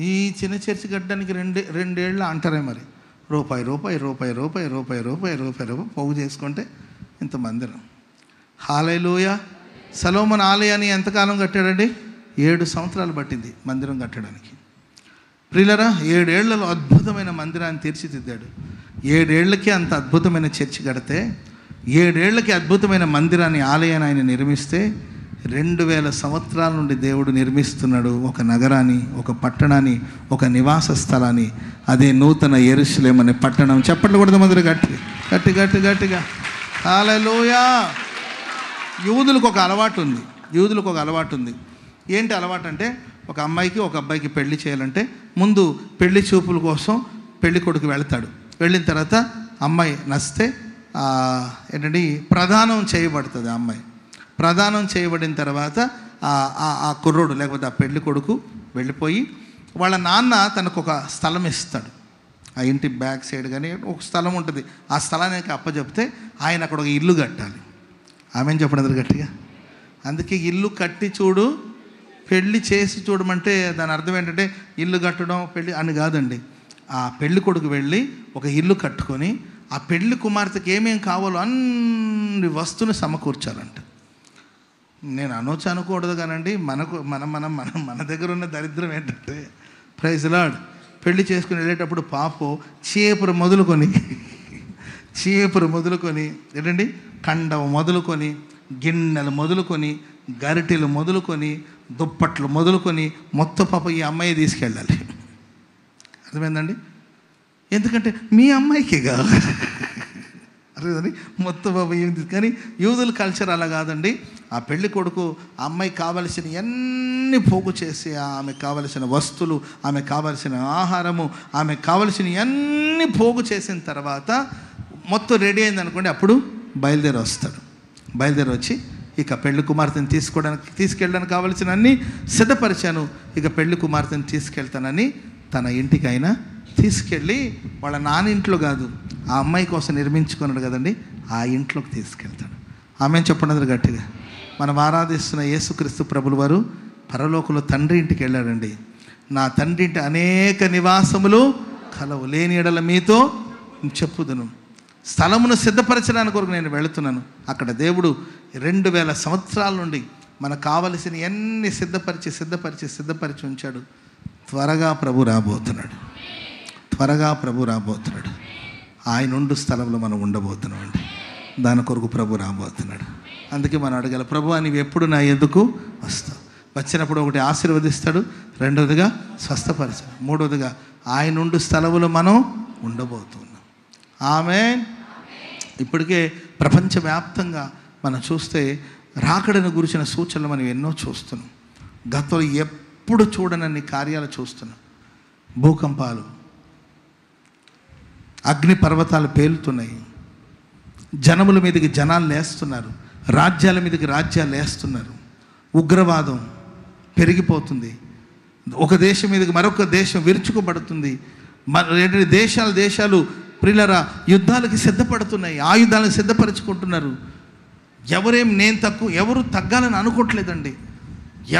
ఈ చిన్న చర్చ్ కట్టడానికి 2 ఏళ్ళు అంటారే మరి. రూపాయి పోగు చేసుకుంటే ఇంత మందిరం. హల్లెలూయా. సొలొమోను ఆలయాన్ని ఎంతకాలం కట్టాడండి? 7 సంవత్సరాలు పట్టింది మందిరం కట్టడానికి. ప్రియులరా, 7 ఏళ్లలో అద్భుతమైన మందిరాన్ని తీర్చిదిద్దాడు. 7 ఏళ్ళకి అంత అద్భుతమైన చర్చి కడితే, 7 ఏళ్ళకి అద్భుతమైన మందిరాన్ని, ఆలయాన్ని ఆయన నిర్మిస్తే 2000 సంవత్సరాల నుండి దేవుడు నిర్మిస్తున్నాడు ఒక నగరాన్ని, ఒక పట్టణాన్ని, ఒక నివాస స్థలాన్ని. అదే నూతన యెరూషలేము అనే పట్టణం. చప్పట్లు కొడదాం అందరూ గట్టిగా. హల్లెలూయా. యూదులకు ఒక అలవాటు ఉంది. ఏంటి అలవాటు అంటే, ఒక అమ్మాయికి ఒక అబ్బాయికి పెళ్లి చేయాలంటే ముందు పెళ్లి చూపుల కోసం పెళ్లి కొడుకు వెళ్తాడు. వెళ్ళిన తర్వాత అమ్మాయి నచ్చితే ఏంటంటే ప్రదానం చేయబడుతుంది. అమ్మాయి ప్రదానం చేయబడిన తర్వాత ఆ కుర్రోడు లేకపోతే ఆ పెళ్లి కొడుకు వెళ్ళిపోయి వాళ్ళ నాన్న తనకు ఒక స్థలం ఇస్తాడు. ఆ ఇంటి బ్యాక్ సైడ్ కానీ ఒక స్థలం ఉంటుంది. ఆ స్థలానికి అప్పచెప్తే ఆయన అక్కడ ఒక ఇల్లు కట్టాలి. ఆమెను చెప్పడం గట్టిగా. అందుకే ఇల్లు కట్టి చూడు, పెళ్ళి చేసి చూడమంటే దాని అర్థం ఏంటంటే ఇల్లు కట్టడం పెళ్ళి అని కాదండి. ఆ పెళ్లి కొడుకు వెళ్ళి ఒక ఇల్లు కట్టుకొని ఆ పెళ్లి కుమార్తెకి ఏమేం కావాలో అన్ని వస్తువుని సమకూర్చాలంట. నేను అనకూడదు కానండి, మన దగ్గర ఉన్న దరిద్రం ఏంటంటే, ప్రైజ్ ది లార్డ్, పెళ్లి చేసుకుని వెళ్ళేటప్పుడు పాపం చీపురు మొదలుకొని ఏంటండి, కండం మొదలుకొని, గిన్నెలు మొదలుకొని, గరిటెలు మొదలుకొని, దుప్పట్లు మొదలుకొని మొత్తం పాప ఈ అమ్మాయి తీసుకెళ్ళాలి. అర్థమైందండి? ఎందుకంటే మీ అమ్మాయికే కాదు, అర్థమైందండి? మొత్తం పాప ఏమి. కానీ యూదుల కల్చర్ అలా కాదండి. ఆ పెళ్లి కొడుకు ఆ అమ్మాయికి కావలసిన అన్ని పోగు చేసి, ఆమెకు కావలసిన వస్తువులు, ఆమెకు కావలసిన ఆహారము, ఆమెకు కావలసిన అన్ని పోగు చేసిన తర్వాత మొత్తం రెడీ అయింది అనుకోండి, అప్పుడు బయలుదేరి వస్తాడు. బయలుదేరి వచ్చి ఇక పెళ్లి కుమార్తెను తీసుకెళ్ళడానికి కావలసిన అన్నీ సిద్ధపరిచాను, ఇక పెళ్లి కుమార్తెను తీసుకెళ్తానని తన ఇంటికి ఆయన తీసుకెళ్ళి, వాళ్ళ నాన్న ఇంట్లో కాదు, ఆ అమ్మాయి కోసం నిర్మించుకున్నాడు కదండి, ఆ ఇంట్లోకి తీసుకెళ్తాడు. ఆమె చెప్పండి గట్టిగా. మనం ఆరాధిస్తున్న యేసుక్రీస్తు ప్రభులు వారు పరలోకంలో తండ్రి ఇంటికి వెళ్ళాడండి. నా తండ్రి ఇంటి అనేక నివాసములు కలవు, లేని ఎడల మీతో చెప్పుదును. స్థలమును సిద్ధపరచడానికి కొరకు నేను వెళుతున్నాను. అక్కడ దేవుడు 2000 సంవత్సరాల నుండి మనకు కావలసిన అన్ని సిద్ధపరిచి ఉంచాడు. త్వరగా ప్రభు రాబోతున్నాడు. ఆయన ఉండు స్థలంలో మనం ఉండబోతున్నాం అండి. దాని కొరకు ప్రభు రాబోతున్నాడు. అందుకే మనం అడగాల, ప్రభు నీవు ఎప్పుడు నా ఎదుకు వస్తావు? వచ్చినప్పుడు ఒకటి ఆశీర్వదిస్తాడు, రెండవదిగా స్వస్థపరచాడు, మూడవదిగా ఆయన ఉండు స్థలములో మనం ఉండబోతున్నాం. ఆమేన్. ఇప్పటికే ప్రపంచవ్యాప్తంగా మనం చూస్తే రాకడను గురించిన సూచనలు మనం ఎన్నో చూస్తున్నాం. గతంలో ఎప్పుడు చూడనన్ని కార్యాలు చూస్తున్నాం. భూకంపాలు, అగ్ని పర్వతాలు పేలుతున్నాయి, జనముల మీదకి జనాలు లేస్తున్నారు, రాజ్యాల మీదకి రాజ్యాలు లేస్తున్నారు, ఉగ్రవాదం పెరిగిపోతుంది, ఒక దేశం మీదకి మరొక దేశం విరుచుకుపడుతుంది, దేశాలు ప్రియులారా యుద్ధాలకి సిద్ధపడుతున్నాయి, ఆయుధాలను సిద్ధపరచుకుంటున్నారు. ఎవరు తగ్గాలని అనుకోవట్లేదండి.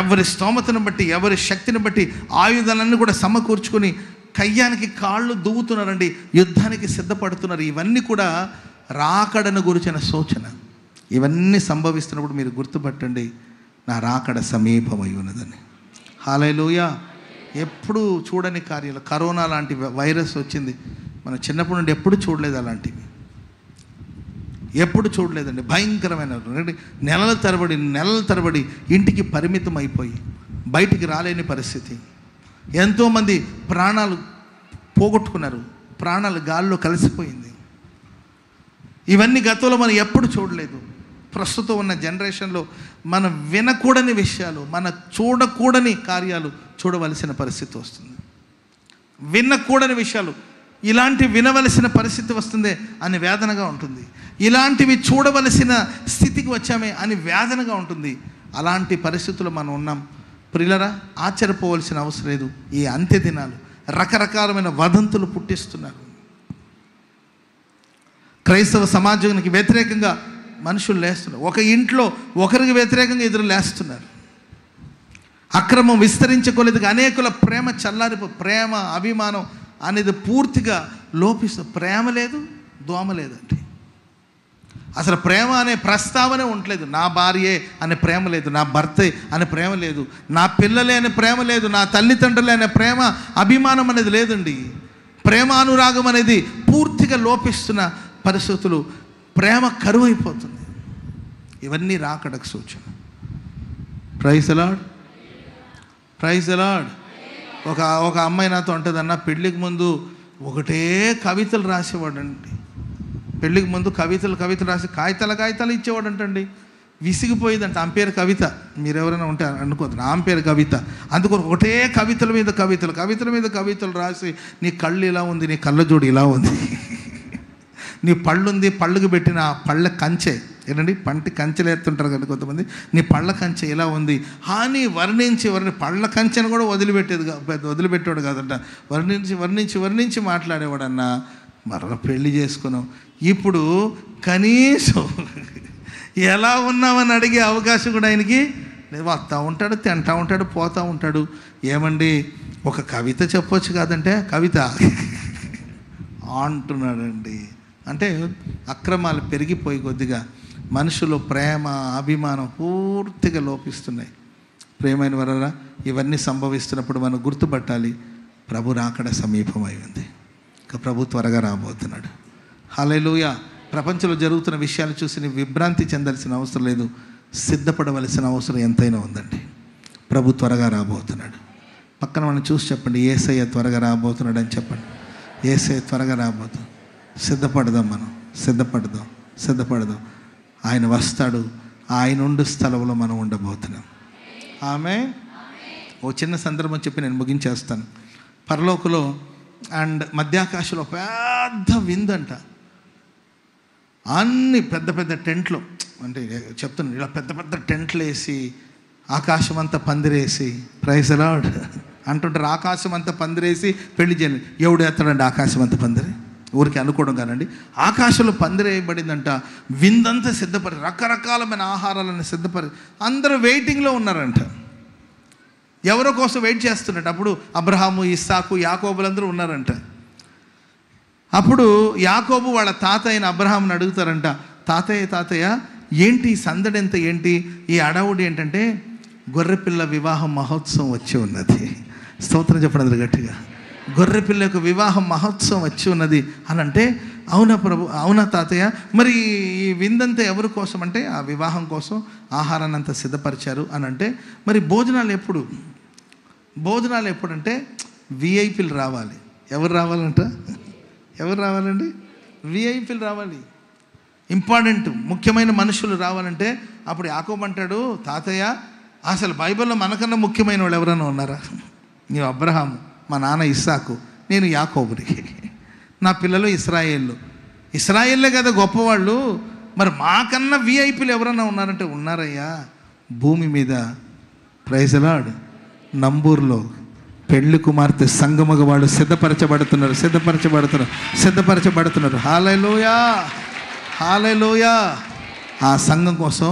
ఎవరి స్తోమతను బట్టి, ఎవరి శక్తిని బట్టి ఆయుధాలన్నీ కూడా సమకూర్చుకొని కయ్యానికి కాళ్ళు దువ్వుతున్నారండి, యుద్ధానికి సిద్ధపడుతున్నారు. ఇవన్నీ కూడా రాకడను గురించిన సూచన. ఇవన్నీ సంభవిస్తున్నప్పుడు మీరు గుర్తుపట్టండి, నా రాకడ సమీపమై ఉన్నదని. హల్లెలూయా. ఎప్పుడు చూడని కార్యాలు. కరోనా లాంటి వైరస్ వచ్చింది, మనం చిన్నప్పటి నుండి ఎప్పుడు చూడలేదు, అలాంటివి ఎప్పుడు చూడలేదండి. భయంకరమైన నెలల తరబడి ఇంటికి పరిమితం అయిపోయి బయటికి రాలేని పరిస్థితి. ఎంతోమంది ప్రాణాలు పోగొట్టుకున్నారు, ప్రాణాలు గాల్లో కలిసిపోయింది. ఇవన్నీ గతంలో మనం ఎప్పుడు చూడలేదు. ప్రస్తుతం ఉన్న జనరేషన్లో మనం వినకూడని విషయాలు, మన చూడకూడని కార్యాలు చూడవలసిన పరిస్థితి వస్తుంది. వినకూడని విషయాలు, ఇలాంటి వినవలసిన పరిస్థితి వస్తుందే అని వేదనగా ఉంటుంది. ఇలాంటివి చూడవలసిన స్థితికి వచ్చామే అని వేదనగా ఉంటుంది. అలాంటి పరిస్థితుల్లో మనం ఉన్నాం. ప్రియులరా, ఆశ్చర్యపోవలసిన అవసరం లేదు. ఈ అంత్య దినాలు రకరకాలమైన వదంతులు పుట్టిస్తున్నారు. క్రైస్తవ సమాజానికి వ్యతిరేకంగా మనుషులు లేస్తున్నారు. ఒక ఇంట్లో ఒకరికి వ్యతిరేకంగా ఎదురు లేస్తున్నారు. అక్రమం విస్తరించకోలేదుగా అనేకుల ప్రేమ ప్రేమ అభిమానం అనేది పూర్తిగా లోపిస్తుంది. ప్రేమ లేదు, దోమ లేదండి. అసలు ప్రేమ అనే ప్రస్తావనే ఉండలేదు. నా భార్యే అనే ప్రేమ లేదు, నా భర్తే అనే ప్రేమ లేదు, నా పిల్లలే అనే ప్రేమ లేదు, నా తల్లిదండ్రులే అనే ప్రేమ అభిమానం అనేది లేదండి. ప్రేమానురాగం అనేది పూర్తిగా లోపిస్తున్న పరిస్థితులు. ప్రేమ కరువైపోతుంది. ఇవన్నీ రాకడకు సూచన. Praise the Lord. ఒక అమ్మాయి నాతో అంటుందన్న, పెళ్ళికి ముందు ఒకటే కవితలు రాసేవాడండి. పెళ్ళికి ముందు కవితలు రాసి కాగితాలు ఇచ్చేవాడు అంటండి. విసిగిపోయిందంట. ఆమె పేరు కవిత. మీరు ఎవరైనా ఉంటే అనుకోద్దు, ఆమె పేరు కవిత. అందుకు ఒకటే కవితల మీద కవితలు రాసి, నీ కళ్ళు ఇలా ఉంది, నీ కళ్ళజోడు ఇలా ఉంది, నీ పళ్ళుంది, పళ్ళుకి పెట్టిన పళ్ళ కంచె ఏంటండి, పంటి కంచెలు ఎత్తుంటారు కదా కొంతమంది, నీ పళ్ళ కంచె ఇలా ఉంది అని వర్ణించి పళ్ళ కంచెను కూడా వదిలిపెట్టేవాడు కాదంట. వర్ణించి మాట్లాడేవాడన్నా. మరొక పెళ్లి చేసుకున్నాం. ఇప్పుడు కనీసం ఎలా ఉన్నామని అడిగే అవకాశం కూడా ఆయనకి వస్తూ ఉంటాడు, తింటూ ఉంటాడు, పోతూ ఉంటాడు. ఏమండి ఒక కవిత చెప్పొచ్చు కాదంటే కవిత అంటున్నాడండి. అంటే అక్రమాలు పెరిగిపోయి కొద్దిగా మనుషులు ప్రేమ అభిమానం పూర్తిగా లోపిస్తున్నాయి. ప్రేమైన వారరా, ఇవన్నీ సంభవిస్తున్నప్పుడు మనం గుర్తుపట్టాలి, ప్రభు రాకడ సమీపమై ఉంది. ఇక ప్రభు త్వరగా రాబోతున్నాడు. హల్లెలూయా. ప్రపంచంలో జరుగుతున్న విషయాలు చూసి నీ విభ్రాంతి చెందాల్సిన అవసరం లేదు, సిద్ధపడవలసిన అవసరం ఎంతైనా ఉందండి. ప్రభు త్వరగా రాబోతున్నాడు. పక్కన మనం చూసి చెప్పండి, యేసయ్య త్వరగా రాబోతున్నాడు అని చెప్పండి. యేసయ్య త్వరగా రాబోతున్నాడు. సిద్ధపడదాం, మనం సిద్ధపడదాం. ఆయన వస్తాడు. ఆయన ఉండు స్థలంలో మనం ఉండబోతున్నాం. ఆమె ఓ చిన్న సందర్భం చెప్పి నేను ముగించేస్తాను. పరలోకలో అండ్ మధ్యాకాశంలో పెద్ద విందంట. అన్ని పెద్ద పెద్ద టెంట్లు, అంటే చెప్తున్నాను, ఇలా పెద్ద పెద్ద టెంట్లు వేసి ఆకాశం అంతా పందిరేసి, ప్రైజ్ ది లార్డ్ అంటుంటారు. ఆకాశం అంతా పందిరేసి పెళ్లి చేయాలి. ఎవడు ఎత్తాడండి ఆకాశం అంతా పందిరి? ఊరికి అనుకోవడం కానండి. ఆకాశంలో పందిరేయబడిందంట. విందంతా సిద్ధపరి, రకరకాలమైన ఆహారాలను సిద్ధపరి అందరూ వెయిటింగ్లో ఉన్నారంట. ఎవరో కోసం వెయిట్ చేస్తున్నట్టు. అప్పుడు అబ్రహాము, ఇస్సాకు, యాకోబులందరూ ఉన్నారంట. అప్పుడు యాకోబు వాళ్ళ తాతయ్య అయిన అబ్రహాముని అడుగుతారంట, తాతయ్య ఏంటి సందడి ఎంత, ఏంటి ఈ అడవుడి ఏంటంటే, గొర్రెపిల్ల వివాహ మహోత్సవం వచ్చి ఉన్నది. స్తోత్రం చెప్పండి గట్టిగా. గొర్రెపిల్ల యొక్క వివాహ మహోత్సవం వచ్చి ఉన్నది అని అంటే, అవునా ప్రభు, అవునా తాతయ్య, మరి ఈ విందంతా ఎవరి కోసం అంటే, ఆ వివాహం కోసం ఆహారాన్ని అంతా సిద్ధపరిచారు అని అంటే, మరి భోజనాలు ఎప్పుడంటే విఐపీలు రావాలి. ఎవరు రావాలంట? ఎవరు రావాలండి? విఐపీలు రావాలి. ఇంపార్టెంట్ ముఖ్యమైన మనుషులు రావాలంటే అప్పుడు యాకోబు అంటాడు, తాతయ్య అసలు బైబిల్లో మనకన్నా ముఖ్యమైన వాళ్ళు ఎవరైనా ఉన్నారా? నీవు అబ్రహాము, మా నాన్న ఇస్సాకు, నేను యాకోబుని, నా పిల్లలు ఇస్రాయేల్లే కదా గొప్పవాళ్ళు. మరి మాకన్నా విఐపీలు ఎవరైనా ఉన్నారంటే ఉన్నారయ్యా. భూమి మీద ప్రైజ్ ది లార్డ్ నంబూరులో పెళ్లి కుమార్తె సంగమగ వాళ్ళు సిద్ధపరచబడుతున్నారు. హల్లెలూయా. ఆ సంఘం కోసం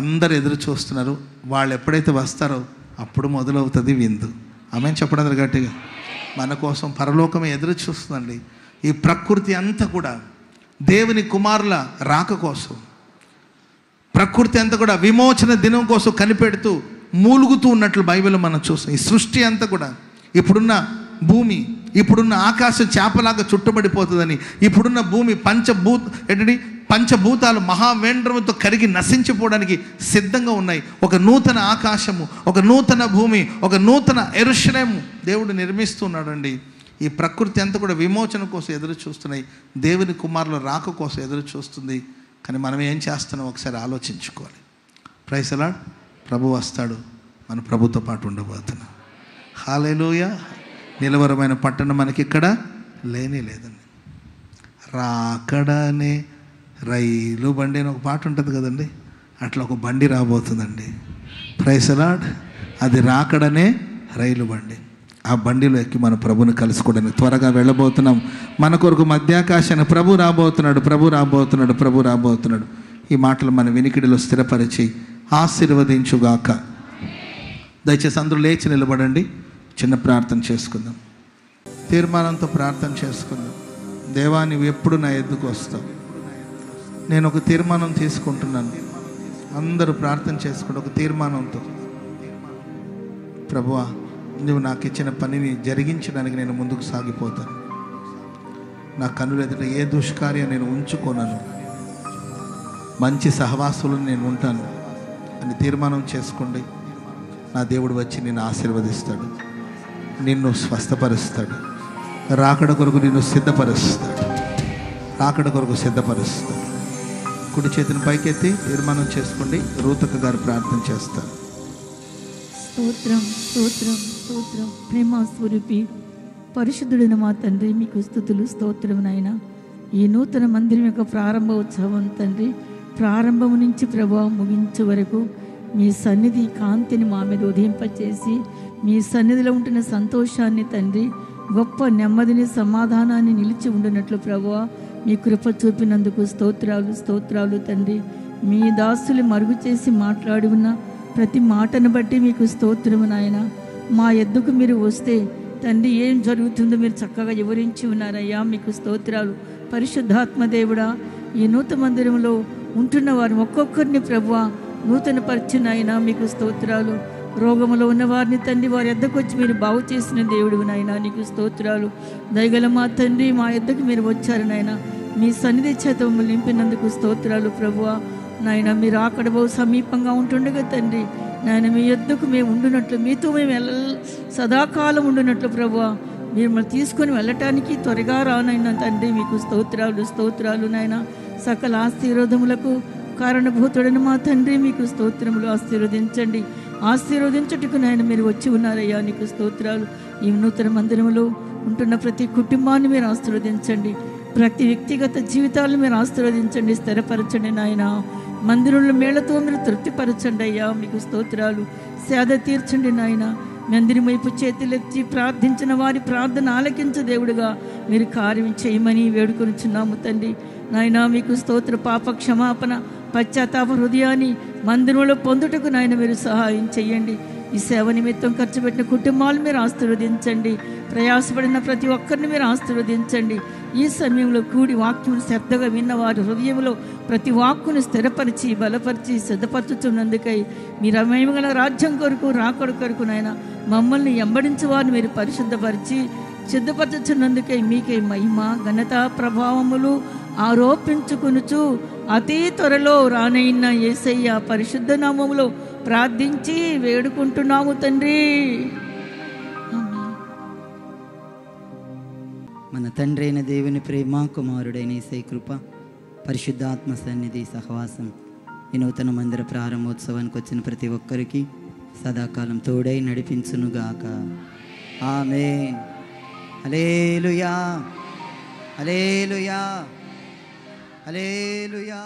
అందరు ఎదురు చూస్తున్నారు. వాళ్ళు ఎప్పుడైతే వస్తారో అప్పుడు మొదలవుతుంది విందు. ఆమేన్ చెప్పడం గట్టిగా. మన కోసం పరలోకమే ఎదురు చూస్తుందండి. ఈ ప్రకృతి అంతా కూడా దేవుని కుమారుల రాక కోసం, ప్రకృతి అంతా కూడా విమోచన దినం కోసం కనిపెడుతూ మూలుగుతూ ఉన్నట్లు బైబిల్లో మనం చూస్తాం. ఈ సృష్టి అంతా కూడా, ఇప్పుడున్న భూమి, ఇప్పుడున్న ఆకాశం చేపలాగా చుట్టబడిపోతుందని, ఇప్పుడున్న భూమి పంచభూతాలు మహావేంద్రముతో కరిగి నశించిపోవడానికి సిద్ధంగా ఉన్నాయి. ఒక నూతన ఆకాశము, ఒక నూతన భూమి, ఒక నూతన యెరూషలేము దేవుడు నిర్మిస్తున్నాడండి. ఈ ప్రకృతి అంతా కూడా విమోచన కోసం ఎదురు చూస్తున్నాయి. దేవుని కుమారుల రాక కోసం ఎదురు చూస్తుంది. కానీ మనం ఏం చేస్తున్నాం ఒకసారి ఆలోచించుకోవాలి. Praise the lord. ప్రభు వస్తాడు, మన ప్రభుతో పాటు ఉండబోతున్నాం. హల్లెలూయా. నిలవరమైన పట్టణం మనకి ఇక్కడ లేదండి. రాకడనే రైలు బండి అని ఒక పాట ఉంటుంది కదండి, అట్లా ఒక బండి రాబోతుందండి. Praise the lord. అది రాకడనే రైలు బండి. ఆ బండిలో ఎక్కి మన ప్రభుని కలుసుకోవడానికి త్వరగా వెళ్ళబోతున్నాం. మన కొరకు మధ్యాకాశాన్ని ప్రభు రాబోతున్నాడు. ఈ మాటలు మన వినికిడిలో స్థిరపరిచి ఆశీర్వదించుగాక. దయచేసి అందరూ లేచి నిలబడండి. చిన్న ప్రార్థన చేసుకుందాం. తీర్మానంతో ప్రార్థన చేసుకుందాం. దేవా, నువ్వు ఎప్పుడు నా ఎద్దుకు వస్తావు. నేను ఒక తీర్మానం తీసుకుంటున్నాను. అందరూ ప్రార్థన చేసుకుంటూ ఒక తీర్మానంతో, ప్రభువా, నువ్వు నాకు ఇచ్చిన పనిని జరిగించడానికి నేను ముందుకు సాగిపోతాను. నా కన్నుల ఎదుట ఏ దుష్కార్యం నేను ఉంచుకోనను, మంచి సహవాసులను నేను ఉంటాను అని తీర్మానం చేసుకోండి. నా దేవుడు వచ్చి నిన్ను ఆశీర్వదిస్తాడు, నిన్ను స్వస్థపరుస్తాడు, రాకడ కొరకు నిన్ను సిద్ధపరుస్తాడు. కుడి చేతిని పైకెత్తి తీర్మానం చేసుకోండి. రూతక్క గారు ప్రార్థన చేస్తారు. స్తోత్రం స్తోత్రం స్తోత్రం. ప్రేమ స్వరూపి పరిశుద్ధుడైన మా తండ్రి, మీకు స్తుతులు స్తోత్రం నాయన. ఈ నూతన మందిరం యొక్క ప్రారంభ ఉత్సవం తండ్రి, ప్రారంభం నుంచి ప్రభావం ముగించే వరకు మీ సన్నిధి కాంతిని మా మీద ఉదయింపచేసి, మీ సన్నిధిలో ఉంటున్న సంతోషాన్ని తండ్రి, గొప్ప నెమ్మదిని, సమాధానాన్ని నిలిచి ఉండినట్లు ప్రభువా మీ కృప చూపినందుకు స్తోత్రాలు తండ్రి. మీ దాసులు మరుగు చేసి మాట్లాడి ఉన్న ప్రతి మాటను బట్టి మీకు స్తోత్రము నాయన. మా ఎద్దుకు మీరు వస్తే తండ్రి ఏం జరుగుతుందో మీరు చక్కగా వివరించి ఉన్నారయ్యా. మీకు స్తోత్రాలు. పరిశుద్ధాత్మ దేవుడా, ఈ నూతన మందిరంలో ఉంటున్న వారు ఒక్కొక్కరిని ప్రభువా నూతన పరిచిన మీకు స్తోత్రాలు. రోగములో ఉన్న వారిని తండ్రి వారి ఎద్దకు వచ్చి మీరు బాగు చేసిన దేవుడు నాయన, నీకు స్తోత్రాలు. దయగల మా తండ్రి, మా ఎద్దకు మీరు వచ్చారు నాయన. మీ సన్నిధి చేత మమ్మల్ని నింపినందుకు స్తోత్రాలు ప్రభువా. నాయన మీరు అక్కడ బహు సమీపంగా ఉంటుండగా తండ్రి, నాయన మీ ఎద్దకు మేము ఉండునట్లు, మీతో మేము సదాకాలం ఉండునట్లు ప్రభువా మీరు మమ్మల్ని తీసుకొని వెళ్ళటానికి త్వరగా రానైనా తండ్రి మీకు స్తోత్రాలు నాయన. సకల ఆశీర్వాదములకు కారణభూతుడని మా తండ్రి మీకు స్తోత్రములు. ఆశీర్వదించండి. ఆశీర్వదించుటకు నాయన మీరు వచ్చి ఉన్నారయ్యా, నీకు స్తోత్రాలు. ఈ నూతన మందిరంలో ఉంటున్న ప్రతి కుటుంబాన్ని మీరు ఆశీర్వదించండి. ప్రతి వ్యక్తిగత జీవితాలను మీరు ఆశీర్వదించండి, స్థిరపరచండి నాయన. మందిరంలో మేళ్లతో మీరు తృప్తిపరచండి అయ్యా, మీకు స్తోత్రాలు. సేద తీర్చండి నాయన. మందిరం వైపు చేతులెత్తి ప్రార్థించిన వారి ప్రార్థన ఆలకించు దేవుడుగా మీరు కార్యం చేయమని వేడుకొనిచున్నాము తండ్రి. నాయన మీకు స్తోత్ర. పాప క్షమాపణ, పశ్చాత్తాప హృదయాన్ని మందిరంలో పొందుటకు నాయన మీరు సహాయం చేయండి. ఈ సేవ నిమిత్తం ఖర్చు పెట్టిన కుటుంబాలు మీరు ఆశీర్వదించండి. ప్రయాసపడిన ప్రతి ఒక్కరిని మీరు ఆశీర్వదించండి. ఈ సమయంలో కూడి వాక్యం శ్రద్ధగా విన్న వారి హృదయంలో ప్రతి వాక్కును స్థిరపరిచి బలపరిచి సిద్ధపరచుతున్నందుకై మీరు అమేమగల రాజ్యం కొరకు రాకడ కొరకు నాయన మమ్మల్ని ఎంబడించే వారిని మీరు పరిశుద్ధపరిచి సిద్ధపరచుచున్నందుకై మీకై మహిమ ఘనత ప్రభావములు ఆరోపించుకొనుచు అతి త్వరలో రానైన యేసయ్య పరిశుద్ధ నామములో ప్రార్థించి వేడుకుంటున్నాము తండ్రి. మన తండ్రి అయిన దేవుని ప్రేమ, కుమారుడైన యేసయ్య కృప, పరిశుద్ధాత్మ సన్నిధి సహవాసం ఈ నూతన మందిర ప్రారంభోత్సవానికి వచ్చిన ప్రతి ఒక్కరికి సదాకాలం తోడై నడిపించునుగాక. ఆమేన్. హల్లెలూయా, హల్లెలూయా, హల్లెలూయా.